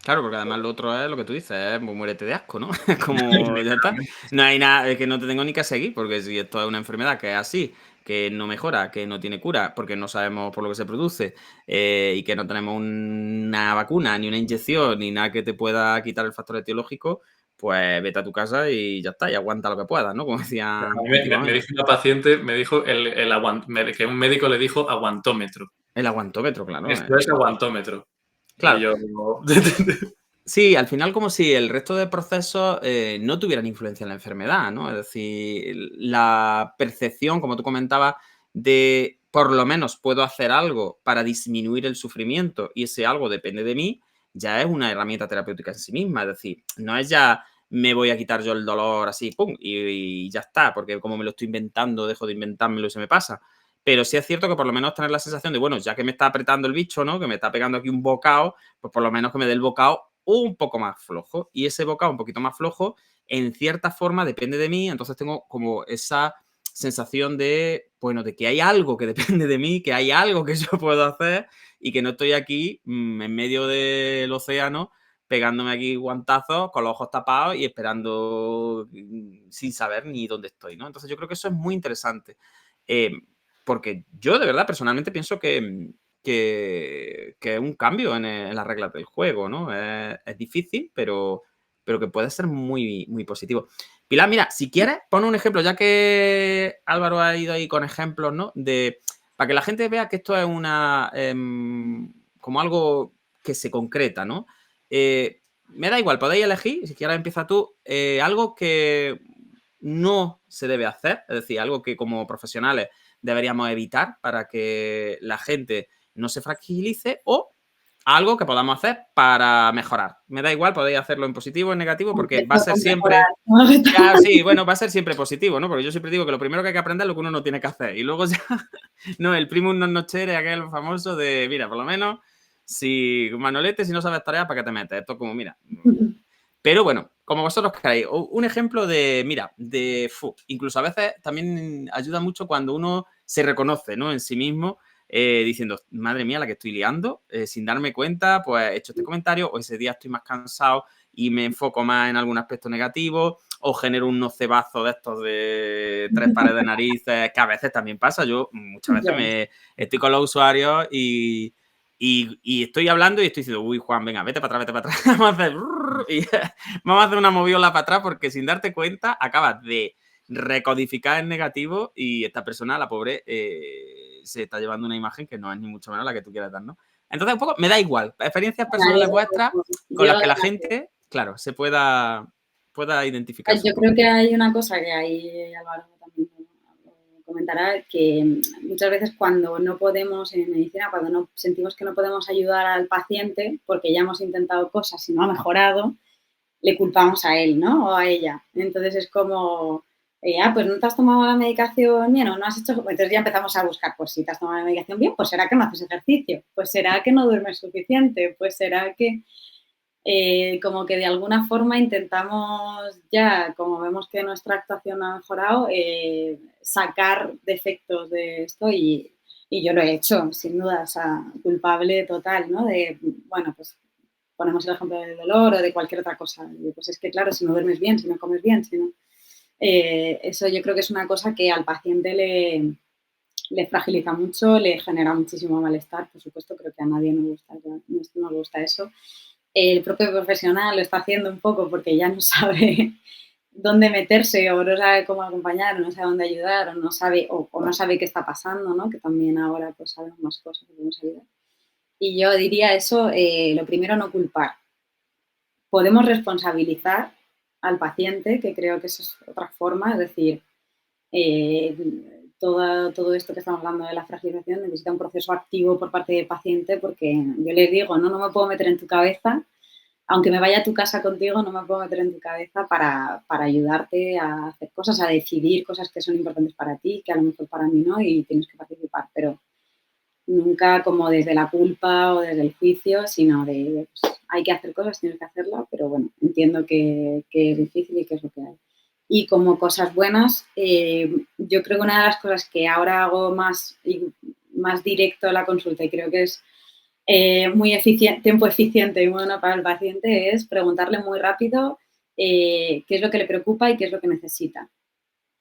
Claro, porque además lo otro es lo que tú dices, es pues, muérete de asco, ¿no? Como ya está. No hay nada, es que no te tengo ni que seguir, porque si esto es una enfermedad que es así, que no mejora, que no tiene cura, porque no sabemos por lo que se produce, y que no tenemos una vacuna, ni una inyección, ni nada que te pueda quitar el factor etiológico, pues vete a tu casa y ya está, y aguanta lo que puedas, ¿no? Como A decían mí me antiguamente. dijo una paciente, me dijo que un médico le dijo aguantómetro. El aguantómetro, claro. Esto es aguantómetro. Y Claro. yo... Sí, al final como si el resto de procesos no tuvieran influencia en la enfermedad, ¿no? Es decir, la percepción, como tú comentabas, de por lo menos puedo hacer algo para disminuir el sufrimiento y ese algo depende de mí, ya es una herramienta terapéutica en sí misma. Es decir, no es ya me voy a quitar yo el dolor así, pum, y ya está, porque como me lo estoy inventando, dejo de inventármelo y se me pasa. Pero sí es cierto que por lo menos tener la sensación de, bueno, ya que me está apretando el bicho, ¿no? Que me está pegando aquí un bocado, pues por lo menos que me dé el bocado un poco más flojo. Y ese bocado un poquito más flojo, en cierta forma, depende de mí. Entonces tengo como esa sensación de, bueno, de que hay algo que depende de mí, que hay algo que yo puedo hacer y que no estoy aquí en medio del océano pegándome aquí guantazos con los ojos tapados y esperando sin saber ni dónde estoy, ¿no? Entonces yo creo que eso es muy interesante. Eh, porque yo de verdad personalmente pienso que es un cambio en las reglas del juego, ¿no? Es difícil, pero que puede ser muy, muy positivo. Pilar, mira, si quieres, pon un ejemplo, ya que Álvaro ha ido ahí con ejemplos, ¿no? Para que la gente vea que esto es como algo que se concreta, ¿no? Me da igual, podéis elegir, si quieres empieza tú, algo que no se debe hacer, es decir, algo que como profesionales deberíamos evitar para que la gente no se fragilice o algo que podamos hacer para mejorar. Me da igual, podéis hacerlo en positivo o en negativo porque va a ser siempre... Ya, sí, bueno, va a ser siempre positivo, ¿no? Porque yo siempre digo que lo primero que hay que aprender es lo que uno no tiene que hacer. Y luego ya, no, el primum non nocere, aquel famoso de, mira, por lo menos, si Manolete, si no sabes tareas, ¿para qué te metes? Esto como, mira. Pero bueno, como vosotros queráis, un ejemplo de, mira, incluso a veces también ayuda mucho cuando uno se reconoce, ¿no? En sí mismo, diciendo, madre mía, la que estoy liando, sin darme cuenta, pues he hecho este comentario, o ese día estoy más cansado y me enfoco más en algún aspecto negativo, o genero unos cebazos de estos de 3 pares de narices, que a veces también pasa. Yo muchas veces estoy con los usuarios y estoy hablando y estoy diciendo, uy, Juan, venga, vete para atrás, vamos a hacer... Y vamos a hacer una moviola para atrás porque sin darte cuenta acabas de recodificar en negativo y esta persona, la pobre, se está llevando una imagen que no es ni mucho menos la que tú quieras dar, ¿no? Entonces, un poco, me da igual, experiencias personales vuestras con las que la gente, claro, se pueda identificarse un Yo creo poco. que hay una cosa que ahí Álvaro también comentará, que muchas veces cuando no podemos, en medicina, cuando no sentimos que no podemos ayudar al paciente porque ya hemos intentado cosas y no ha mejorado, le culpamos a él, ¿no? O a ella. Entonces es como, pues no te has tomado la medicación bien o no has hecho... Entonces ya empezamos a buscar, pues si te has tomado la medicación bien, pues será que no haces ejercicio, pues será que no duermes suficiente, pues será que... como que de alguna forma intentamos ya, como vemos que nuestra actuación ha mejorado, sacar defectos de esto y yo lo he hecho, sin duda, o sea, culpable total, ¿no? De, bueno, pues ponemos el ejemplo del dolor o de cualquier otra cosa. Pues es que, claro, si no duermes bien, si no comes bien, si no... eso yo creo que es una cosa que al paciente le fragiliza mucho, le genera muchísimo malestar, por supuesto, creo que a nadie nos gusta eso. El propio profesional lo está haciendo un poco porque ya no sabe dónde meterse o no sabe cómo acompañar o no sabe dónde ayudar o no sabe, o no sabe qué está pasando, ¿no? Que también ahora pues sabemos más cosas que podemos ayudar. Y yo diría eso, lo primero, no culpar. Podemos responsabilizar al paciente, que creo que esa es otra forma, es decir, eh, todo esto que estamos hablando de la fragilización necesita un proceso activo por parte del paciente porque yo les digo, no me puedo meter en tu cabeza, aunque me vaya a tu casa contigo, no me puedo meter en tu cabeza para ayudarte a hacer cosas, a decidir cosas que son importantes para ti, que a lo mejor para mí no, y tienes que participar, pero nunca como desde la culpa o desde el juicio, sino de pues, hay que hacer cosas, tienes que hacerlas, pero bueno, entiendo que es difícil y que es lo que hay. Y como cosas buenas, yo creo que una de las cosas que ahora hago más directo a la consulta y creo que es muy eficiente, tiempo eficiente y bueno para el paciente es preguntarle muy rápido qué es lo que le preocupa y qué es lo que necesita.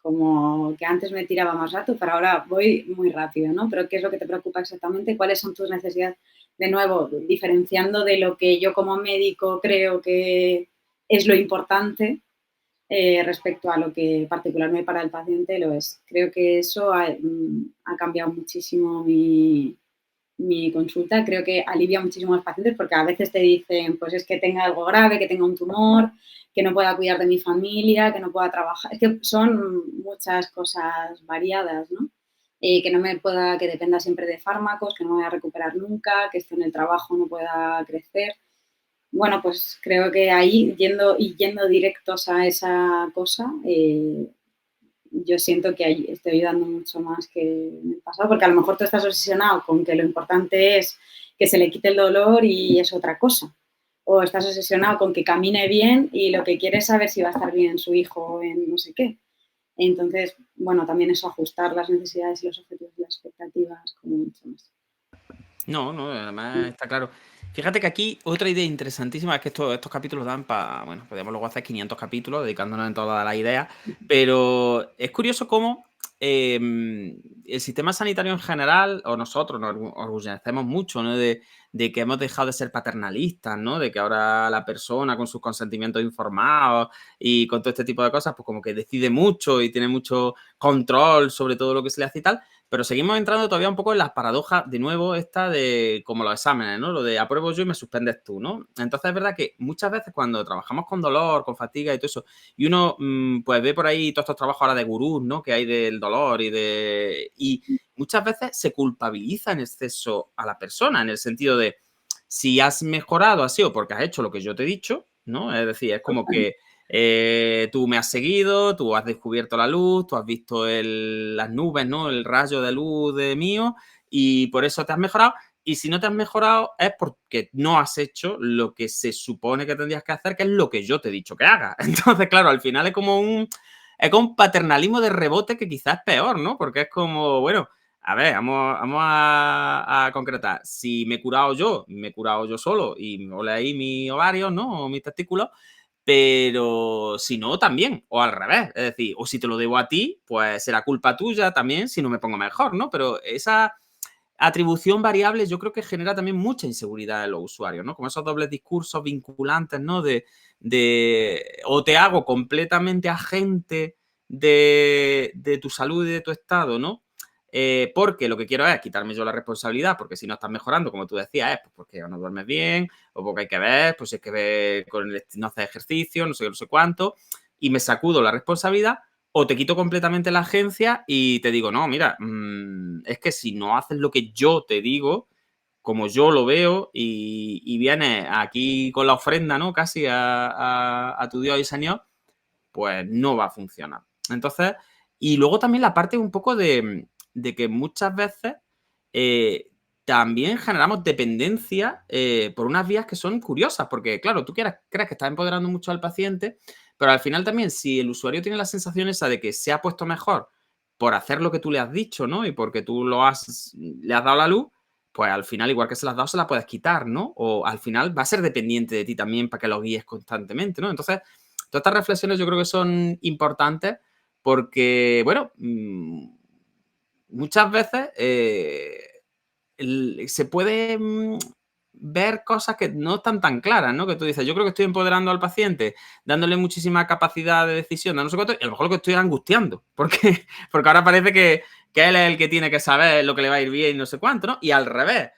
Como que antes me tiraba más rato, pero ahora voy muy rápido, ¿no? Pero ¿qué es lo que te preocupa exactamente? ¿Cuáles son tus necesidades? De nuevo, diferenciando de lo que yo como médico creo que es lo importante respecto a lo que particularmente para el paciente lo es. Creo que eso ha cambiado muchísimo mi consulta. Creo que alivia muchísimo a los pacientes porque a veces te dicen, pues es que tenga algo grave, que tenga un tumor, que no pueda cuidar de mi familia, que no pueda trabajar. Es que son muchas cosas variadas, ¿no? Que no me pueda, que dependa siempre de fármacos, que no me voy a recuperar nunca, que esté en el trabajo no pueda crecer. Bueno, pues creo que ahí, yendo directos a esa cosa, yo siento que ahí estoy ayudando mucho más que en el pasado, porque a lo mejor tú estás obsesionado con que lo importante es que se le quite el dolor y es otra cosa. O estás obsesionado con que camine bien y lo que quieres es saber si va a estar bien su hijo en no sé qué. Entonces, bueno, también eso, ajustar las necesidades y los objetivos y las expectativas como mucho más. No, no, además está claro. Fíjate que aquí otra idea interesantísima es que estos capítulos dan para, bueno, podríamos luego hacer 500 capítulos dedicándonos en toda la idea, pero es curioso cómo el sistema sanitario en general, o nosotros nos orgullecemos mucho, ¿no? De que hemos dejado de ser paternalistas, ¿no? De que ahora la persona con sus consentimientos informados y con todo este tipo de cosas, pues como que decide mucho y tiene mucho control sobre todo lo que se le hace y tal. Pero seguimos entrando todavía un poco en las paradojas, de nuevo, esta de como los exámenes, ¿no? Lo de apruebo yo y me suspendes tú, ¿no? Entonces es verdad que muchas veces cuando trabajamos con dolor, con fatiga y todo eso, y uno pues ve por ahí todos estos trabajos ahora de gurús, ¿no? Que hay del dolor y muchas veces se culpabiliza en exceso a la persona, en el sentido de si has mejorado ha sido porque has hecho lo que yo te he dicho, ¿no? Es decir, es como que tú me has seguido, tú has descubierto la luz, tú has visto las nubes, ¿no? El rayo de luz de mío y por eso te has mejorado. Y si no te has mejorado es porque no has hecho lo que se supone que tendrías que hacer, que es lo que yo te he dicho que hagas. Entonces, claro, al final es como un paternalismo de rebote que quizás es peor, ¿no? Porque es como, bueno, a ver, vamos a concretar. Si me he curado yo, me he curado yo solo y me ole ahí mis ovarios, ¿no? O mis testículos, pero si no, también, o al revés, es decir, o si te lo debo a ti, pues será culpa tuya también si no me pongo mejor, ¿no? Pero esa atribución variable yo creo que genera también mucha inseguridad en los usuarios, ¿no? Como esos dobles discursos vinculantes, ¿no? O te hago completamente agente de tu salud y de tu estado, ¿no? Porque lo que quiero es quitarme yo la responsabilidad, porque si no estás mejorando, como tú decías, es pues porque no duermes bien, o porque hay que ver, pues es que ver no haces ejercicio, no sé qué, no sé cuánto, y me sacudo la responsabilidad, o te quito completamente la agencia y te digo, no, mira, es que si no haces lo que yo te digo, como yo lo veo, y vienes aquí con la ofrenda, ¿no? Casi a tu Dios y Señor, pues no va a funcionar. Entonces, y luego también la parte un poco de que muchas veces también generamos dependencia por unas vías que son curiosas, porque claro, tú crees que estás empoderando mucho al paciente, pero al final también si el usuario tiene la sensación esa de que se ha puesto mejor por hacer lo que tú le has dicho, ¿no? Y porque tú le has dado la luz, pues al final, igual que se las has dado, se la puedes quitar, ¿no? O al final va a ser dependiente de ti también para que lo guíes constantemente, ¿no? Entonces, todas estas reflexiones yo creo que son importantes porque, bueno, muchas veces se puede ver cosas que no están tan claras, ¿no? Que tú dices, yo creo que estoy empoderando al paciente, dándole muchísima capacidad de decisión, no sé cuánto, y a lo mejor lo que estoy es angustiando, porque ahora parece que él es el que tiene que saber lo que le va a ir bien y no sé cuánto, ¿no? Y al revés,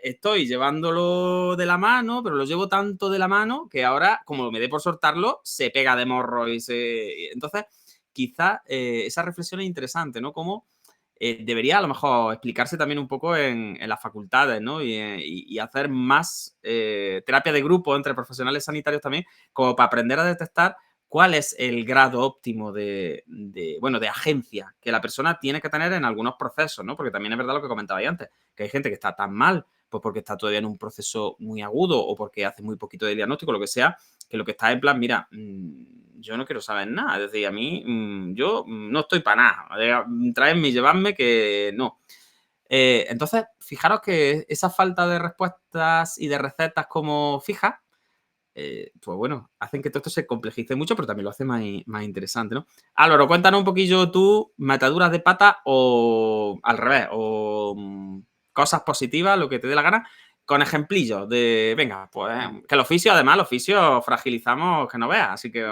estoy llevándolo de la mano, pero lo llevo tanto de la mano que ahora, como me dé por soltarlo, se pega de morro Entonces, quizás esa reflexión es interesante, ¿no? Como debería a lo mejor explicarse también un poco en las facultades, ¿no? Y hacer más terapia de grupo entre profesionales sanitarios también, como para aprender a detectar cuál es el grado óptimo bueno, de agencia que la persona tiene que tener en algunos procesos, ¿no? Porque también es verdad lo que comentabais antes, que hay gente que está tan mal, pues porque está todavía en un proceso muy agudo o porque hace muy poquito de diagnóstico, lo que sea, que lo que está en plan, mira, yo no quiero saber nada. Es decir, a mí, yo no estoy para nada. Traedme y llevadme que no. Entonces, fijaros que esa falta de respuestas y de recetas como fijas, pues bueno, hacen que todo esto se complejice mucho, pero también lo hace más interesante, ¿no? Álvaro, cuéntanos un poquillo tú, mataduras de pata o al revés, o cosas positivas, lo que te dé la gana, con ejemplillos de, venga, pues que el oficio, además, el oficio fragilizamos que no veas, así que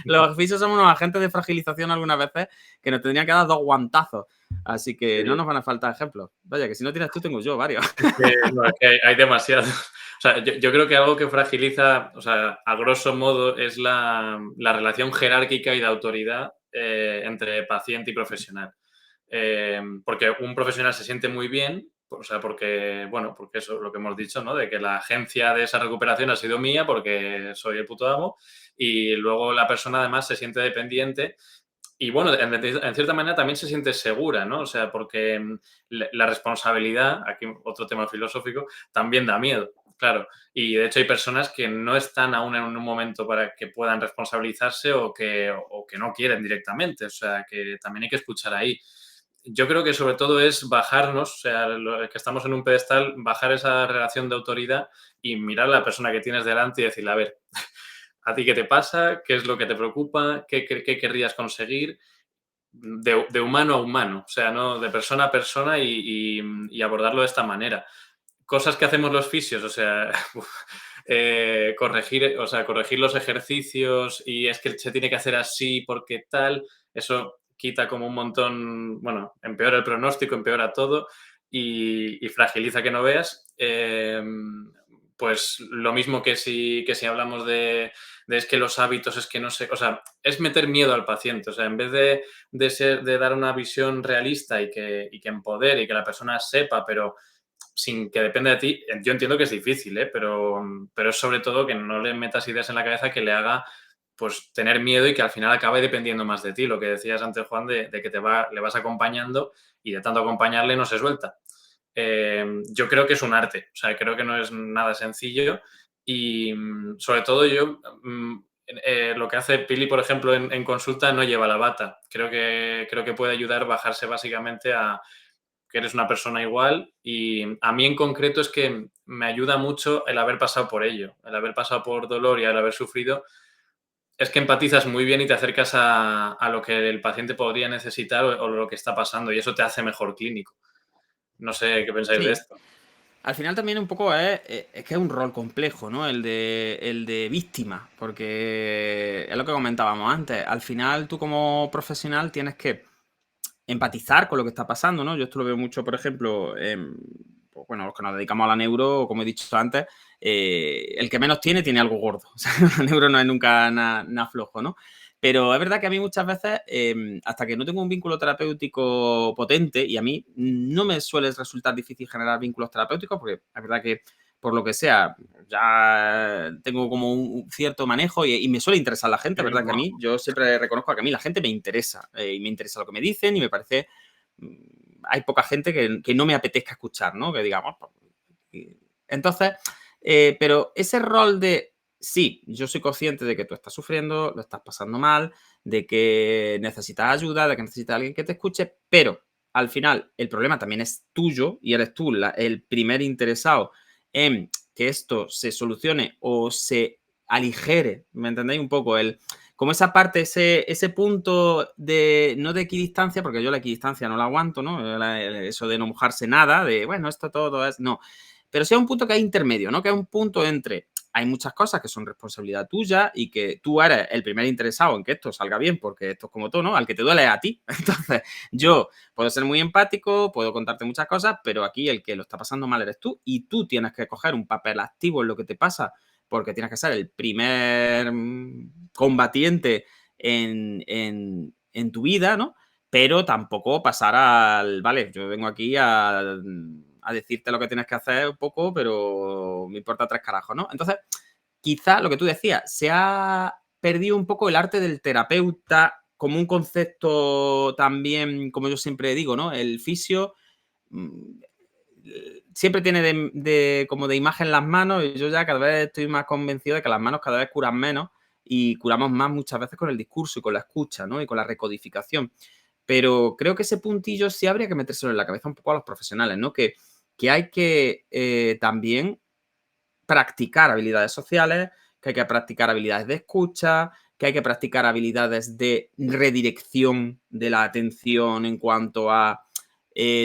los oficios somos unos agentes de fragilización algunas veces que nos tendrían que dar 2 guantazos, así que no nos van a faltar ejemplos. Vaya, que si no tienes tú, tengo yo varios. No, es que hay demasiados. O sea, yo creo que algo que fragiliza, o sea, a grosso modo, es la relación jerárquica y de autoridad entre paciente y profesional. Porque un profesional se siente muy bien, o sea, porque, bueno, porque eso es lo que hemos dicho, ¿no? De que la agencia de esa recuperación ha sido mía porque soy el puto amo y luego la persona además se siente dependiente y, bueno, en cierta manera también se siente segura, ¿no? O sea, porque la responsabilidad, aquí otro tema filosófico, también da miedo, claro. Y, de hecho, hay personas que no están aún en un momento para que puedan responsabilizarse o que no quieren directamente. O sea, que también hay que escuchar ahí. Yo creo que sobre todo es bajarnos, o sea, que estamos en un pedestal, bajar esa relación de autoridad y mirar a la persona que tienes delante y decirle, a ver, ¿a ti qué te pasa? ¿Qué es lo que te preocupa? ¿Qué querrías conseguir? De humano a humano, o sea, ¿no? De persona a persona y abordarlo de esta manera. Cosas que hacemos los fisios, o sea, corregir los ejercicios y es que se tiene que hacer así porque tal, eso quita como un montón, bueno, empeora el pronóstico, empeora todo y fragiliza que no veas. Pues lo mismo que si hablamos de es que los hábitos, es que no sé, o sea, es meter miedo al paciente, o sea, en vez de dar una visión realista y que empodere y que la persona sepa, pero sin que dependa de ti, yo entiendo que es difícil, pero es sobre todo que no le metas ideas en la cabeza que le haga pues tener miedo y que al final acabe dependiendo más de ti, lo que decías antes, Juan, de que le vas acompañando y de tanto acompañarle no se suelta. Yo creo que es un arte, o sea, creo que no es nada sencillo y sobre todo yo, lo que hace Pili, por ejemplo, en consulta no lleva la bata. Creo que puede ayudar a bajarse básicamente a que eres una persona igual y a mí en concreto es que me ayuda mucho el haber pasado por ello, el haber pasado por dolor y el haber sufrido, es que empatizas muy bien y te acercas a lo que el paciente podría necesitar o lo que está pasando y eso te hace mejor clínico. No sé qué pensáis de Sí. esto. Al final también un poco es que es un rol complejo, ¿no? El de víctima, porque es lo que comentábamos antes. Al final tú como profesional tienes que empatizar con lo que está pasando, ¿no? Yo esto lo veo mucho, por ejemplo, pues bueno, los que nos dedicamos a la neuro, como he dicho antes, el que menos tiene algo gordo. O sea, la neuro no es nunca nada flojo, ¿no? Pero es verdad que a mí muchas veces, hasta que no tengo un vínculo terapéutico potente, y a mí no me suele resultar difícil generar vínculos terapéuticos, porque es verdad que, por lo que sea, ya tengo como un cierto manejo y me suele interesar la gente, ¿verdad? Que a mí, yo siempre reconozco que a mí la gente me interesa, y me interesa lo que me dicen y me parece, hay poca gente que no me apetezca escuchar, ¿no? Que digamos, entonces, pero ese rol de, sí, yo soy consciente de que tú estás sufriendo, lo estás pasando mal, de que necesitas ayuda, de que necesitas a alguien que te escuche, pero al final el problema también es tuyo y eres tú el primer interesado en que esto se solucione o se aligere, ¿me entendéis? Un poco como esa parte, ese punto de, no de equidistancia, porque yo la equidistancia no la aguanto, ¿no? Eso de no mojarse nada, de, bueno, esto todo es, no. Pero sí hay un punto que es intermedio, ¿no? Que es un punto entre, hay muchas cosas que son responsabilidad tuya y que tú eres el primer interesado en que esto salga bien, porque esto es como todo, ¿no? Al que te duele es a ti. Entonces, yo puedo ser muy empático, puedo contarte muchas cosas, pero aquí el que lo está pasando mal eres tú y tú tienes que coger un papel activo en lo que te pasa, porque tienes que ser el primer combatiente en tu vida, ¿no? Pero tampoco pasar al, vale, yo vengo aquí a decirte lo que tienes que hacer un poco, pero me importa 3 carajos, ¿no? Entonces, quizá lo que tú decías, se ha perdido un poco el arte del terapeuta como un concepto también, como yo siempre digo, ¿no? El fisio siempre tiene como de imagen las manos y yo ya cada vez estoy más convencido de que las manos cada vez curan menos y curamos más muchas veces con el discurso y con la escucha, ¿no? Y con la recodificación. Pero creo que ese puntillo sí habría que metérselo en la cabeza un poco a los profesionales, ¿no? Que hay que también practicar habilidades sociales, que hay que practicar habilidades de escucha, que hay que practicar habilidades de redirección de la atención en cuanto a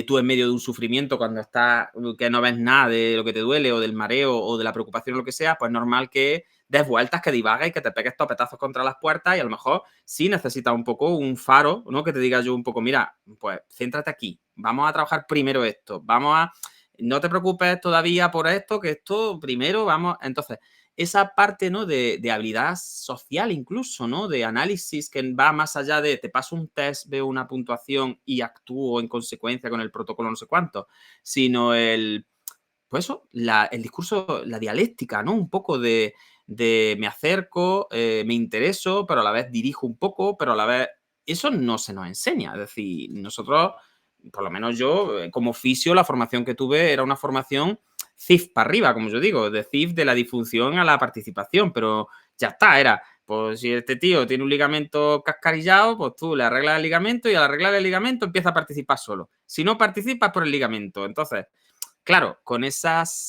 tú en medio de un sufrimiento, cuando estás, que no ves nada de lo que te duele o del mareo o de la preocupación o lo que sea, pues normal que des vueltas, que divagues y que te pegues topetazos contra las puertas y a lo mejor sí necesitas un poco un faro, ¿no? Que te diga yo un poco, mira, pues céntrate aquí, vamos a trabajar primero esto, vamos a... No te preocupes todavía por esto, que esto primero vamos... Entonces, esa parte, ¿no? De habilidad social incluso, ¿no? De análisis que va más allá de te paso un test, veo una puntuación y actúo en consecuencia con el protocolo no sé cuánto, sino pues eso, el discurso, la dialéctica, ¿no? Un poco de me acerco, me intereso, pero a la vez dirijo un poco, pero a la vez... Eso no se nos enseña. Es decir, nosotros, por lo menos yo, como fisio, la formación que tuve era una formación CIF para arriba, como yo digo, de CIF de la disfunción a la participación, pero ya está, era, pues si este tío tiene un ligamento cascarillado, pues tú le arreglas el ligamento y al arreglar el ligamento empieza a participar solo. Si no participas por el ligamento, entonces... Claro, con ese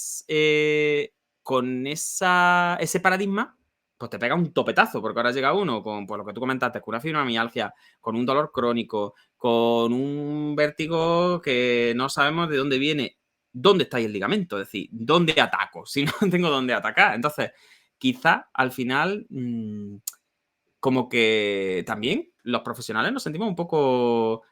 paradigma, pues te pega un topetazo, porque ahora llega uno con, pues lo que tú comentaste, con una fibromialgia, con un dolor crónico, con un vértigo que no sabemos de dónde viene. ¿Dónde está ahí el ligamento? Es decir, ¿dónde ataco? Si no tengo dónde atacar. Entonces, quizá al final, como que también los profesionales nos sentimos un poco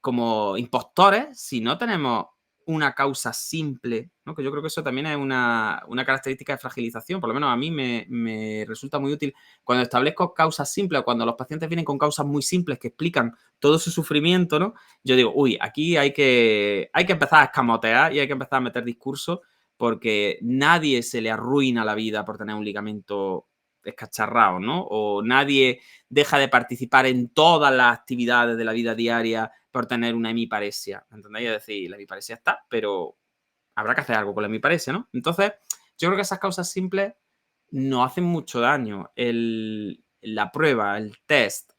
como impostores si no tenemos una causa simple, ¿no? Que yo creo que eso también es una característica de fragilización, por lo menos a mí me resulta muy útil cuando establezco causas simples o cuando los pacientes vienen con causas muy simples que explican todo su sufrimiento, ¿no? Yo digo, uy, aquí hay que empezar a escamotear y hay que empezar a meter discurso porque nadie se le arruina la vida por tener un ligamento escacharrado, ¿no? O nadie deja de participar en todas las actividades de la vida diaria por tener una hemiparesia, ¿entendéis? Es decir, la hemiparesia está, pero habrá que hacer algo con la hemiparesia, ¿no? Entonces, yo creo que esas causas simples no hacen mucho daño. La prueba, el test,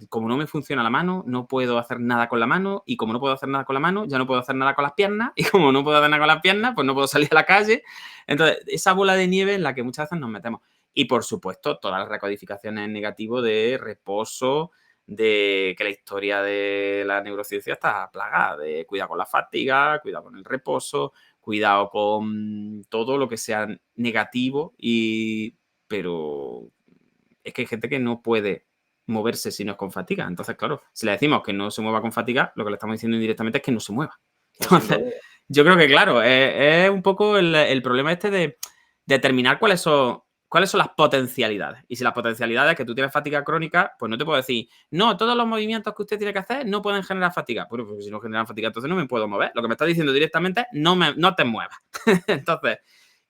como no me funciona la mano, no puedo hacer nada con la mano y como no puedo hacer nada con la mano, ya no puedo hacer nada con las piernas y como no puedo hacer nada con las piernas, pues no puedo salir a la calle. Entonces, esa bola de nieve en la que muchas veces nos metemos. Y, por supuesto, todas las recodificaciones en negativo de reposo, de que la historia de la neurociencia está plagada de cuidado con la fatiga, cuidado con el reposo, cuidado con todo lo que sea negativo, pero es que hay gente que no puede moverse si no es con fatiga. Entonces, claro, si le decimos que no se mueva con fatiga, lo que le estamos diciendo indirectamente es que no se mueva. Entonces, yo creo que, claro, es un poco el problema este de determinar cuáles son las potencialidades. Y si las potencialidades es que tú tienes fatiga crónica, pues no te puedo decir, no, todos los movimientos que usted tiene que hacer no pueden generar fatiga. Bueno, pues si no generan fatiga, entonces no me puedo mover. Lo que me está diciendo directamente es no te muevas. Entonces,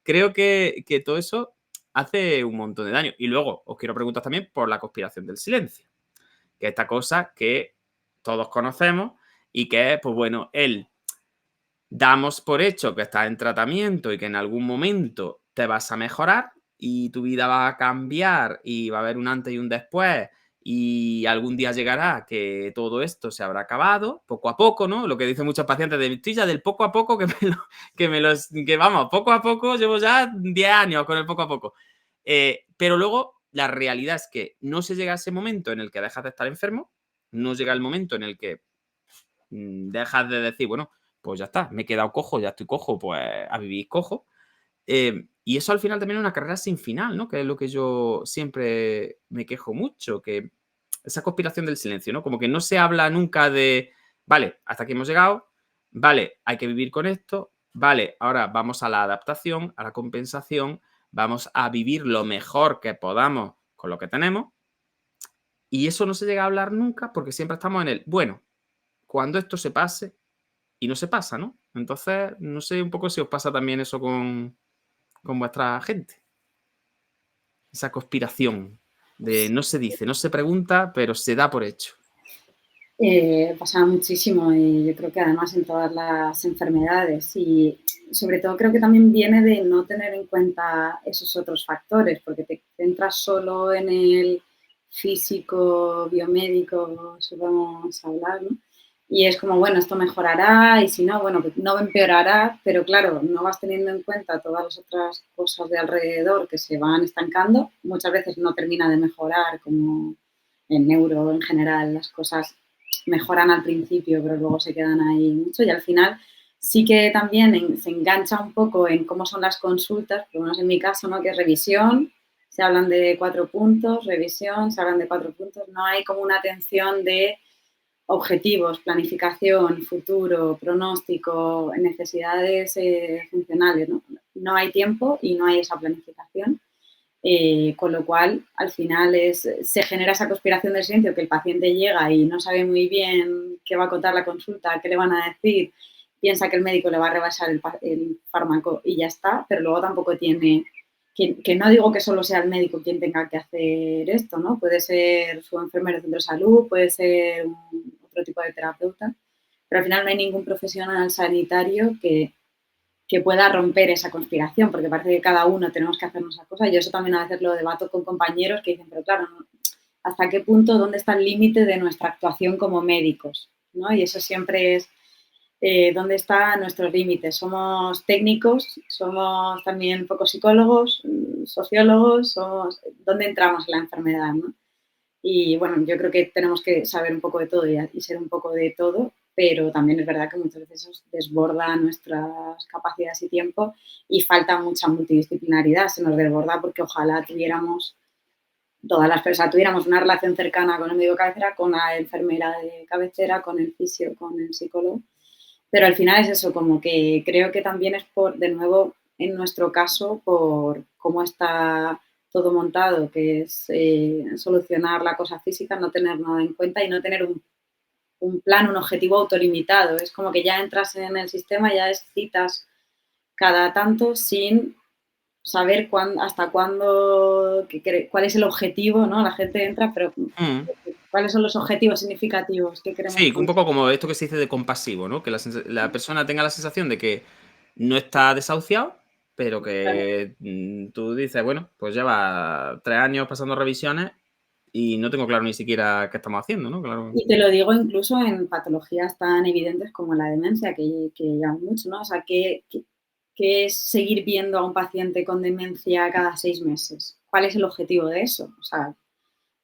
creo que todo eso hace un montón de daño. Y luego os quiero preguntar también por la conspiración del silencio, que es esta cosa que todos conocemos y que es, pues bueno, damos por hecho que estás en tratamiento y que en algún momento te vas a mejorar y tu vida va a cambiar y va a haber un antes y un después y algún día llegará que todo esto se habrá acabado, poco a poco, ¿no? Lo que dicen muchos pacientes de estoy ya del poco a poco que vamos, poco a poco, llevo ya 10 años con el poco a poco. Pero luego la realidad es que no se llega a ese momento en el que dejas de estar enfermo, no llega el momento en el que dejas de decir, bueno, pues ya está, me he quedado cojo, ya estoy cojo, pues a vivir cojo. Y eso al final también es una carrera sin final, ¿no? Que es lo que yo siempre me quejo mucho, que esa conspiración del silencio, ¿no? Como que no se habla nunca de, vale, hasta aquí hemos llegado, vale, hay que vivir con esto, vale, ahora vamos a la adaptación, a la compensación, vamos a vivir lo mejor que podamos con lo que tenemos. Y eso no se llega a hablar nunca porque siempre estamos en el, bueno, cuando esto se pase, y no se pasa, ¿no? Entonces, no sé un poco si os pasa también eso con vuestra gente. Esa conspiración de no se dice, no se pregunta, pero se da por hecho. Pasa muchísimo y yo creo que además en todas las enfermedades y sobre todo creo que también viene de no tener en cuenta esos otros factores porque te centras solo en el físico, biomédico, solemos hablar, ¿no? Y es como, bueno, esto mejorará y si no, bueno, pues no empeorará, pero claro, no vas teniendo en cuenta todas las otras cosas de alrededor que se van estancando. Muchas veces no termina de mejorar, como en neuro en general, las cosas mejoran al principio, pero luego se quedan ahí mucho y al final sí que también se engancha un poco en cómo son las consultas, por lo menos en mi caso, ¿no? Que es revisión, se hablan de 4 puntos, revisión, se hablan de 4 puntos, no hay como una atención de objetivos, planificación, futuro, pronóstico, necesidades funcionales, ¿no? No hay tiempo y no hay esa planificación. Con lo cual, al final se genera esa conspiración del silencio que el paciente llega y no sabe muy bien qué va a contar la consulta, qué le van a decir, piensa que el médico le va a rebasar el fármaco y ya está, pero luego tampoco tiene, que no digo que solo sea el médico quien tenga que hacer esto, ¿no? Puede ser su enfermero de centro de salud, puede ser otro tipo de terapeuta, pero al final no hay ningún profesional sanitario que pueda romper esa conspiración, porque parece que cada uno tenemos que hacernos esa cosa. Yo eso también a veces lo debato con compañeros que dicen, pero claro, ¿hasta qué punto, dónde está el límite de nuestra actuación como médicos? ¿No? Y eso siempre es dónde están nuestros límites. Somos técnicos, somos también un poco psicólogos, sociólogos, dónde entramos en la enfermedad, ¿no? Y bueno, yo creo que tenemos que saber un poco de todo y ser un poco de todo, pero también es verdad que muchas veces eso desborda nuestras capacidades y tiempo y falta mucha multidisciplinaridad, se nos desborda porque ojalá tuviéramos, todas las personas tuviéramos una relación cercana con el médico de cabecera, con la enfermera de cabecera, con el fisio, con el psicólogo, pero al final es eso, como que creo que también es por, de nuevo, en nuestro caso, por cómo está todo montado, que es solucionar la cosa física, no tener nada en cuenta y no tener un plan, un objetivo autolimitado. Es como que ya entras en el sistema, ya es citas cada tanto sin saber hasta cuándo, cuál es el objetivo, ¿no? La gente entra, pero ¿cuáles son los objetivos significativos que queremos Sí, un conseguir? poco como esto que se dice de compasivo, ¿no? Que la persona tenga la sensación de que no está desahuciado, pero que tú dices, bueno, pues lleva 3 años pasando revisiones y no tengo claro ni siquiera qué estamos haciendo, ¿no? Claro. Y te lo digo incluso en patologías tan evidentes como la demencia, que llaman mucho, ¿no? O sea, ¿qué es seguir viendo a un paciente con demencia cada 6 meses? ¿Cuál es el objetivo de eso? O sea,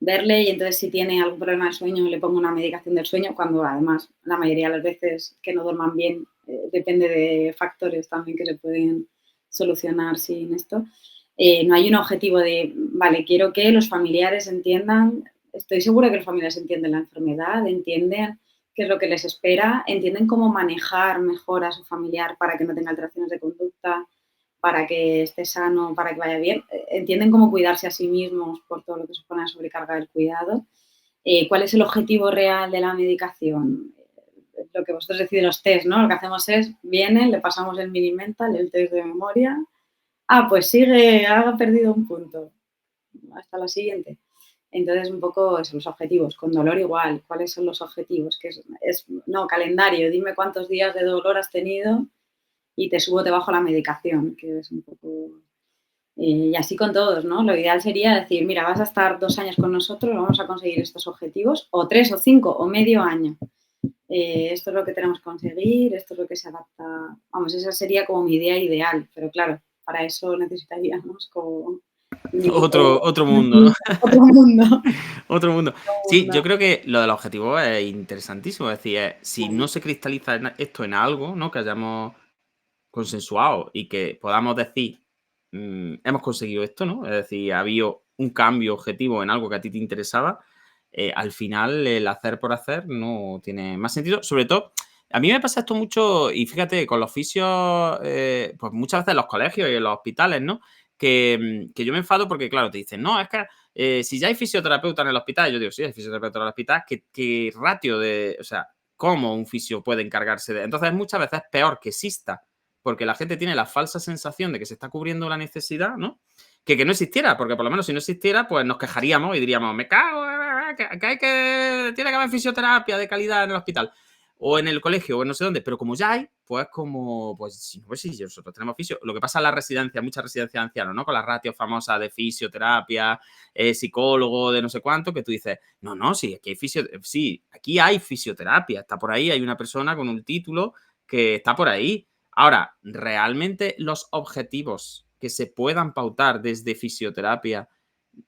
verle y entonces si tiene algún problema de sueño le pongo una medicación del sueño, cuando además la mayoría de las veces que no duerman bien depende de factores también que se pueden solucionar sin esto. No hay un objetivo de, vale, quiero que los familiares entiendan, estoy segura que los familiares entienden la enfermedad, entienden qué es lo que les espera, entienden cómo manejar mejor a su familiar para que no tenga alteraciones de conducta, para que esté sano, para que vaya bien, entienden cómo cuidarse a sí mismos por todo lo que supone la sobrecarga del cuidado. ¿Cuál es el objetivo real de la medicación? Lo que vosotros decís de los test, ¿no? Lo que hacemos es, vienen, le pasamos el mini mental, el test de memoria. Ah, pues sigue, ha perdido un punto. Hasta la siguiente. Entonces, un poco eso, los objetivos. Con dolor igual. ¿Cuáles son los objetivos? Que no, calendario. Dime cuántos días de dolor has tenido y te subo, te bajo la medicación, que es un poco... y así con todos, ¿no? Lo ideal sería decir, mira, vas a estar 2 años con nosotros, vamos a conseguir estos objetivos, o 3 o 5 o medio año. Esto es lo que tenemos que conseguir, esto es lo que se adapta. Vamos, esa sería como mi idea ideal, pero claro, para eso necesitaríamos como Otro mundo, ¿no? otro mundo. Otro mundo. Sí, yo creo que lo del objetivo es interesantísimo. Es decir, si no se cristaliza esto en algo, ¿no? Que hayamos consensuado y que podamos decir, hemos conseguido esto, ¿no? Es decir, ha habido un cambio objetivo en algo que a ti te interesaba. Al final, el hacer por hacer no tiene más sentido. Sobre todo, a mí me pasa esto mucho, y fíjate, con los fisios, pues muchas veces en los colegios y en los hospitales, ¿no? Que yo me enfado porque, claro, te dicen, no, es que si ya hay fisioterapeuta en el hospital, yo digo, sí, hay fisioterapeuta en el hospital, ¿qué ratio de, o sea, cómo un fisio puede encargarse de? Entonces, muchas veces es peor que exista, porque la gente tiene la falsa sensación de que se está cubriendo la necesidad, ¿no? Que no existiera, porque por lo menos si no existiera, pues nos quejaríamos y diríamos, me cago, tiene que haber fisioterapia de calidad en el hospital. o en el colegio o en no sé dónde, pero como ya hay, pues como, pues sí, nosotros tenemos fisio. Lo que pasa en la residencia, muchas residencias de ancianos, ¿no? Con las ratios famosas de fisioterapia, psicólogo, de no sé cuánto, que tú dices, no, sí, aquí hay sí, aquí hay fisioterapia, está por ahí, hay una persona con un título que está por ahí. Ahora, ¿realmente los objetivos que se puedan pautar desde fisioterapia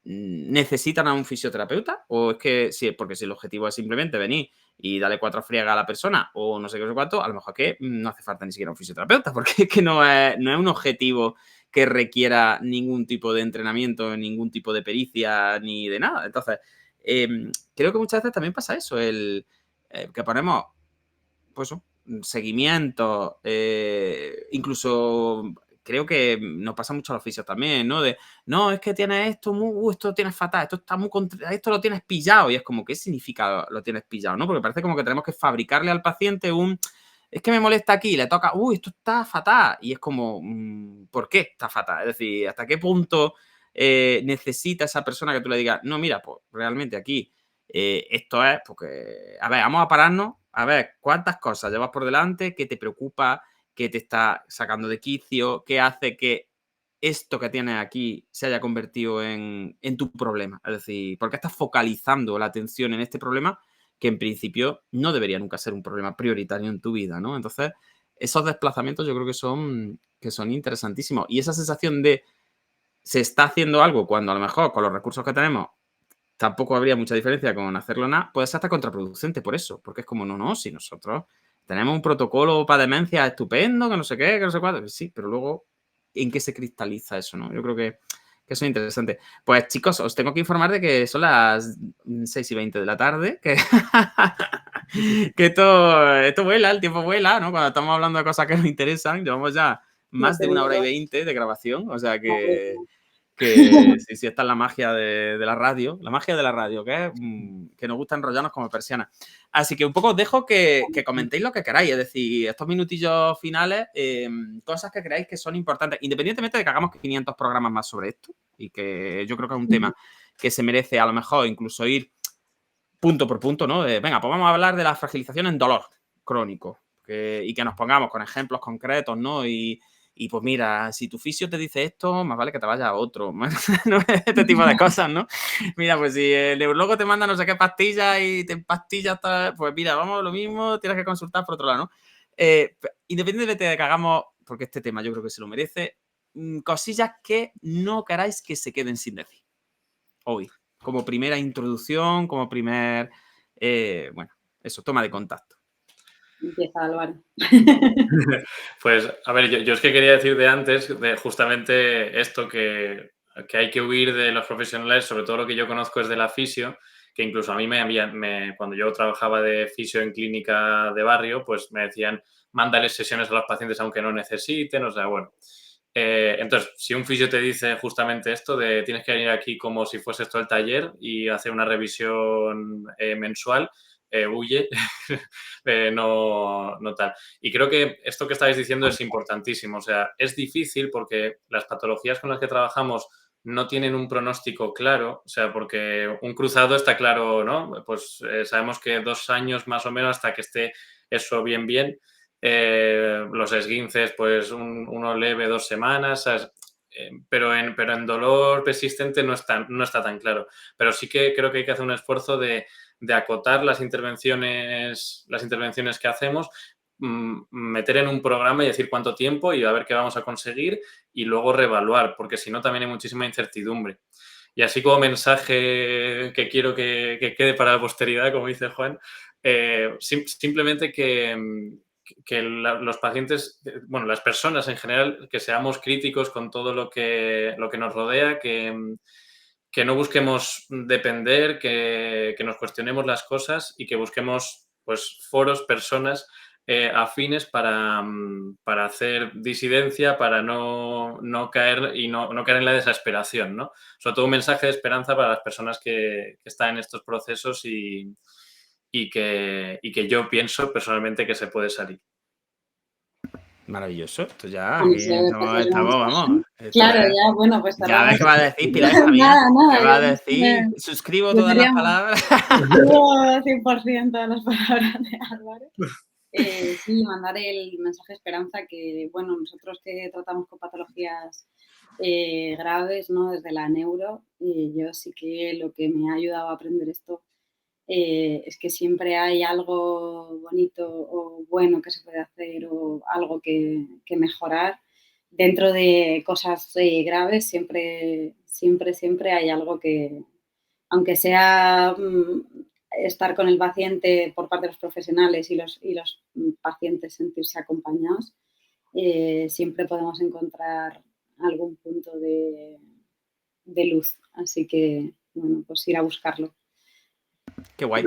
necesitan a un fisioterapeuta? ¿O es que sí? Porque si el objetivo es simplemente venir y darle 4 friegas a la persona o no sé qué, no sé cuánto, a lo mejor que no hace falta ni siquiera un fisioterapeuta, porque es que no es un objetivo que requiera ningún tipo de entrenamiento, ningún tipo de pericia, ni de nada. Entonces, creo que muchas veces también pasa eso, que ponemos, pues, seguimiento, incluso creo que nos pasa mucho a los fisios también, ¿no? No, es que tienes esto, esto lo tienes fatal, esto lo tienes pillado. Y es como, ¿qué significa lo tienes pillado, no? Porque parece como que tenemos que fabricarle al paciente es que me molesta aquí, le toca, esto está fatal. Y es como, ¿por qué está fatal? Es decir, ¿hasta qué punto necesita esa persona que tú le digas, no, mira, pues realmente aquí esto es porque, a ver, vamos a pararnos, a ver cuántas cosas llevas por delante, qué te preocupa, qué te está sacando de quicio, qué hace que esto que tienes aquí se haya convertido en tu problema. Es decir, ¿por qué estás focalizando la atención en este problema que en principio no debería nunca ser un problema prioritario en tu vida, ¿no? Entonces, esos desplazamientos yo creo que son interesantísimos. Y esa sensación de se está haciendo algo cuando a lo mejor con los recursos que tenemos tampoco habría mucha diferencia con hacerlo nada, puede ser hasta contraproducente por eso, porque es como, no, si nosotros tenemos un protocolo para demencia estupendo, que no sé qué, que no sé cuánto, sí, pero luego, ¿en qué se cristaliza eso, no? Yo creo que eso es interesante. Pues chicos, os tengo que informar de que son las 6:20 de la tarde, que, que esto vuela, el tiempo vuela, ¿no? Cuando estamos hablando de cosas que nos interesan, llevamos ya más de 1 hora y 20 de grabación, o sea que sí, esta es la magia de la radio, que es que nos gusta enrollarnos como persianas. Así que un poco os dejo que comentéis lo que queráis, es decir, estos minutillos finales, cosas que creáis que son importantes, independientemente de que hagamos 500 programas más sobre esto, y que yo creo que es un tema que se merece a lo mejor incluso ir punto por punto, ¿no? Venga, pues vamos a hablar de la fragilización en dolor crónico, y que nos pongamos con ejemplos concretos, ¿no? Y pues mira, si tu fisio te dice esto, más vale que te vaya a otro, ¿no? Este tipo de cosas, ¿no? Mira, pues si el neurólogo te manda no sé qué pastillas y te empastillas, pues mira, vamos a lo mismo, tienes que consultar por otro lado, ¿no? Independientemente de que hagamos, porque este tema yo creo que se lo merece, cosillas que no queráis que se queden sin decir hoy, como primera introducción, como primer, bueno, eso, toma de contacto. Empieza Álvaro. Pues, a ver, yo es que quería decir de antes, de justamente esto, que hay que huir de los profesionales, sobre todo lo que yo conozco es de la fisio, que incluso a mí cuando yo trabajaba de fisio en clínica de barrio, pues me decían, mándales sesiones a los pacientes aunque no necesiten, o sea, bueno. Entonces, si un fisio te dice justamente esto de tienes que venir aquí como si fuese esto el taller y hacer una revisión mensual, huye, no tal. Y creo que esto que estáis diciendo es importantísimo. O sea, es difícil porque las patologías con las que trabajamos no tienen un pronóstico claro. O sea, porque un cruzado está claro, ¿no? Pues sabemos que 2 años más o menos hasta que esté eso bien. Los esguinces, pues uno leve, 2 semanas, ¿sabes? Pero en dolor persistente no está tan claro. Pero sí que creo que hay que hacer un esfuerzo de acotar las intervenciones que hacemos, meter en un programa y decir cuánto tiempo y a ver qué vamos a conseguir y luego reevaluar, porque si no también hay muchísima incertidumbre. Y así como mensaje que quiero que quede para la posteridad, como dice Juan, simplemente que los pacientes, bueno, las personas en general, que seamos críticos con todo lo que nos rodea, que no busquemos depender, que nos cuestionemos las cosas y que busquemos pues foros, personas afines para hacer disidencia, para no caer y no caer en la desesperación, ¿no? Sobre todo un mensaje de esperanza para las personas que están en estos procesos y que yo pienso personalmente que se puede salir. Maravilloso. Esto ya, A mí aquí se estamos, vamos. Esto Claro, es- ya, bueno, pues Ya ves tardamos. qué va a decir Pilar, hija mía. Nada, nada, ¿Qué va a yo decir? Suscribo yo todas las sería palabras. suscribo 100% a las palabras de Álvaro. Sí, mandar el mensaje de esperanza que, bueno, nosotros que tratamos con patologías graves, ¿no? Desde la neuro, yo sí que lo que me ha ayudado a aprender esto es que siempre hay algo bonito o bueno que se puede hacer o algo que mejorar. Dentro de cosas graves siempre hay algo que, aunque sea estar con el paciente por parte de los profesionales y los pacientes sentirse acompañados, siempre podemos encontrar algún punto de luz. Así que, bueno, pues ir a buscarlo. Qué guay.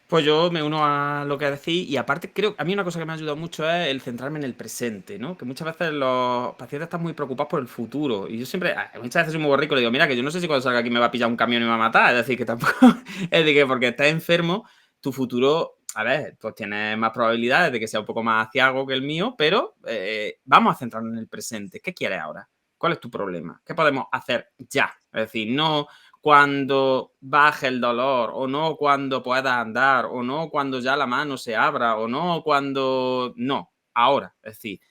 Pues yo me uno a lo que decís y aparte creo, a mí una cosa que me ha ayudado mucho es el centrarme en el presente, ¿no? Que muchas veces los pacientes están muy preocupados por el futuro y yo siempre, muchas veces soy muy borrico y le digo, mira, que yo no sé si cuando salga aquí me va a pillar un camión y me va a matar, es decir, que tampoco, es decir, que porque estás enfermo, tu futuro, a ver, pues tienes más probabilidades de que sea un poco más aciago que el mío, pero vamos a centrarnos en el presente. ¿Qué quieres ahora? ¿Cuál es tu problema? ¿Qué podemos hacer ya? Es decir, no cuando baje el dolor, o no cuando puedas andar, o no cuando ya la mano se abra, o no cuando... No, ahora. Es decir,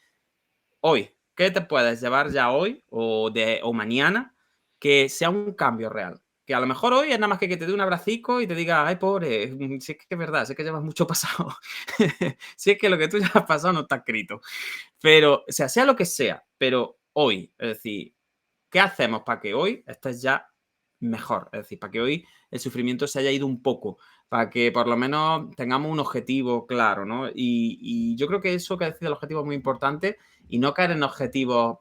hoy. ¿Qué te puedes llevar ya hoy o mañana que sea un cambio real? Que a lo mejor hoy es nada más que te dé un abracico y te diga, ay, pobre, si es que es verdad, si es que llevas mucho pasado. Si es que lo que tú ya has pasado no está escrito. Pero, o sea lo que sea, pero hoy, es decir, ¿qué hacemos para que hoy estés ya mejor? Es decir, para que hoy el sufrimiento se haya ido un poco, para que por lo menos tengamos un objetivo claro, ¿no? Y yo creo que eso que decís del objetivo es muy importante y no caer en objetivos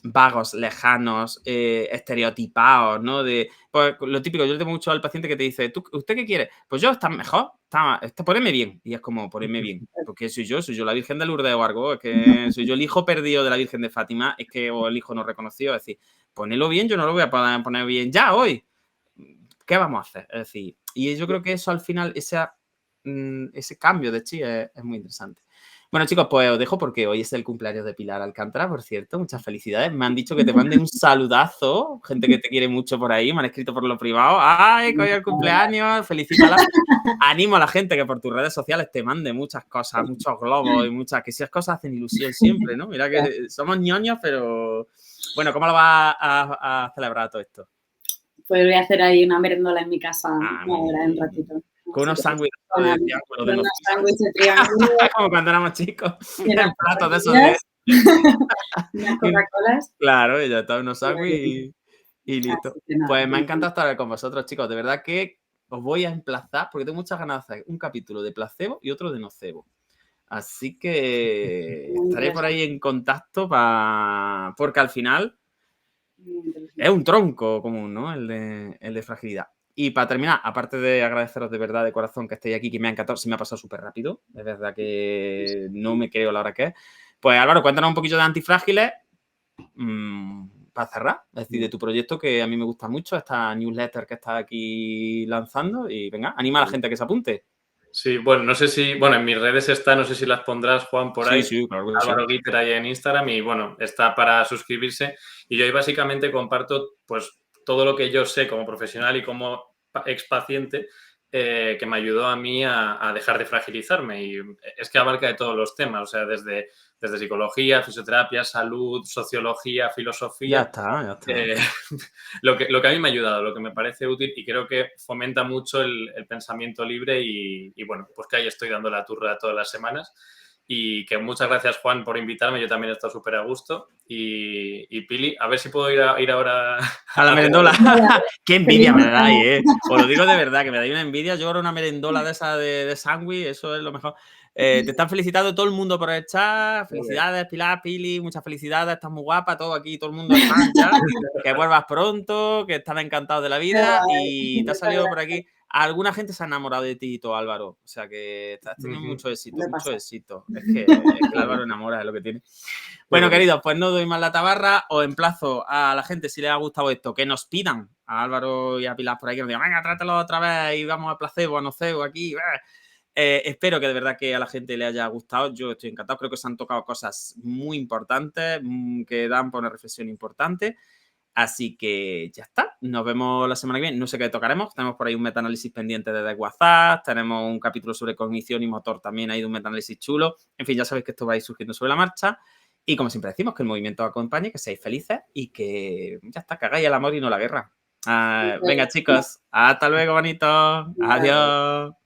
vagos, lejanos, estereotipados, ¿no? De, pues, lo típico, yo le tengo mucho al paciente que te dice, ¿usted qué quiere? Pues yo estar mejor, ponerme bien. Y es como, ponerme bien. Porque soy yo la Virgen de Lourdes o algo, es que soy yo el hijo perdido de la Virgen de Fátima, es que, o el hijo no reconocido, es decir, ponelo bien, yo no lo voy a poder poner bien ya hoy. ¿Qué vamos a hacer? Es decir, y yo creo que eso al final, ese cambio de chip es muy interesante. Bueno, chicos, pues os dejo porque hoy es el cumpleaños de Pilar Alcántara, por cierto. Muchas felicidades. Me han dicho que te manden un saludazo. Gente que te quiere mucho por ahí. Me han escrito por lo privado. ¡Ay, que hoy es el cumpleaños! Felicítala. Animo a la gente que por tus redes sociales te mande muchas cosas, muchos globos y muchas... Que esas cosas hacen ilusión siempre, ¿no? Mira que somos ñoños, pero... Bueno, ¿cómo lo vas a celebrar todo esto? Pues voy a hacer ahí una merendola en mi casa Muy ahora en un bien. ratito. Con unos sándwiches de triángulo de Con unos nocilla. sándwiches de triángulo. Como cuando éramos chicos. Y unas En platos de esos tortillas, unas Coca-Colas. Claro, y ya está, unos sándwiches y listo. Así que nada, Pues me ha encantado estar con vosotros, chicos. De verdad que os voy a emplazar, porque tengo muchas ganas de hacer un capítulo de placebo y otro de nocebo. Así que muy estaré por interesante, ahí en contacto porque al final muy interesante. es un tronco común, ¿no? El de fragilidad. Y para terminar, aparte de agradeceros de verdad, de corazón, que estéis aquí, que me ha encantado, se me ha pasado súper rápido, es verdad que no me creo la hora que es. Pues Álvaro, cuéntanos un poquito de Antifrágiles para cerrar, es decir, de tu proyecto que a mí me gusta mucho, esta newsletter que estás aquí lanzando y venga, anima a la gente a que se apunte. Sí, bueno, no sé si, bueno, en mis redes está, no sé si las pondrás, Juan, por ahí. Sí, claro que sí. Álvaro Gitter ahí en Instagram y bueno, está para suscribirse. Y yo ahí básicamente comparto pues todo lo que yo sé como profesional y como ex paciente que me ayudó a mí a dejar de fragilizarme. Y es que abarca de todos los temas, o sea, desde psicología, fisioterapia, salud, sociología, Ya filosofía. está, ya está. Eh, lo que a mí me ha ayudado, lo que me parece útil y creo que fomenta mucho el pensamiento libre y bueno, pues que ahí estoy dando la turra todas las semanas y que muchas gracias Juan por invitarme, yo también he estado súper a gusto y Pili, a ver si puedo ir ahora A la a merendola. Qué envidia me Feliz dais, Os lo digo de verdad, que me dais una envidia. Yo ahora una merendola de esa de sándwich, eso es lo mejor. Te están felicitando todo el mundo por el chat. Felicidades, Pilar, Pili, muchas felicidades. Estás muy guapa, todo aquí, todo el mundo es fan ya. Que vuelvas pronto, que están encantados de la vida. Y te ha salido por aquí. Alguna gente se ha enamorado de ti y todo, Álvaro. O sea que estás teniendo mucho éxito, Me mucho pasa. éxito. Es que el Álvaro enamora, es lo que tiene. Bueno, queridos, pues no doy más la tabarra. Os emplazo a la gente, si les ha gustado esto, que nos pidan a Álvaro y a Pilar por ahí, que nos digan, venga, trátalo otra vez y vamos a placebo, a nocebo aquí. Espero que de verdad que a la gente le haya gustado. Yo estoy encantado. Creo que se han tocado cosas muy importantes que dan para una reflexión importante. Así que ya está. Nos vemos la semana que viene. No sé qué tocaremos. Tenemos por ahí un metaanálisis pendiente de WhatsApp. Tenemos un capítulo sobre cognición y motor también ahí de un metaanálisis chulo. En fin, ya sabéis que esto va a ir surgiendo sobre la marcha. Y como siempre decimos, que el movimiento os acompañe, que seáis felices y que ya está, que hagáis el amor y no la guerra. Venga, chicos. Hasta luego, bonitos. Adiós.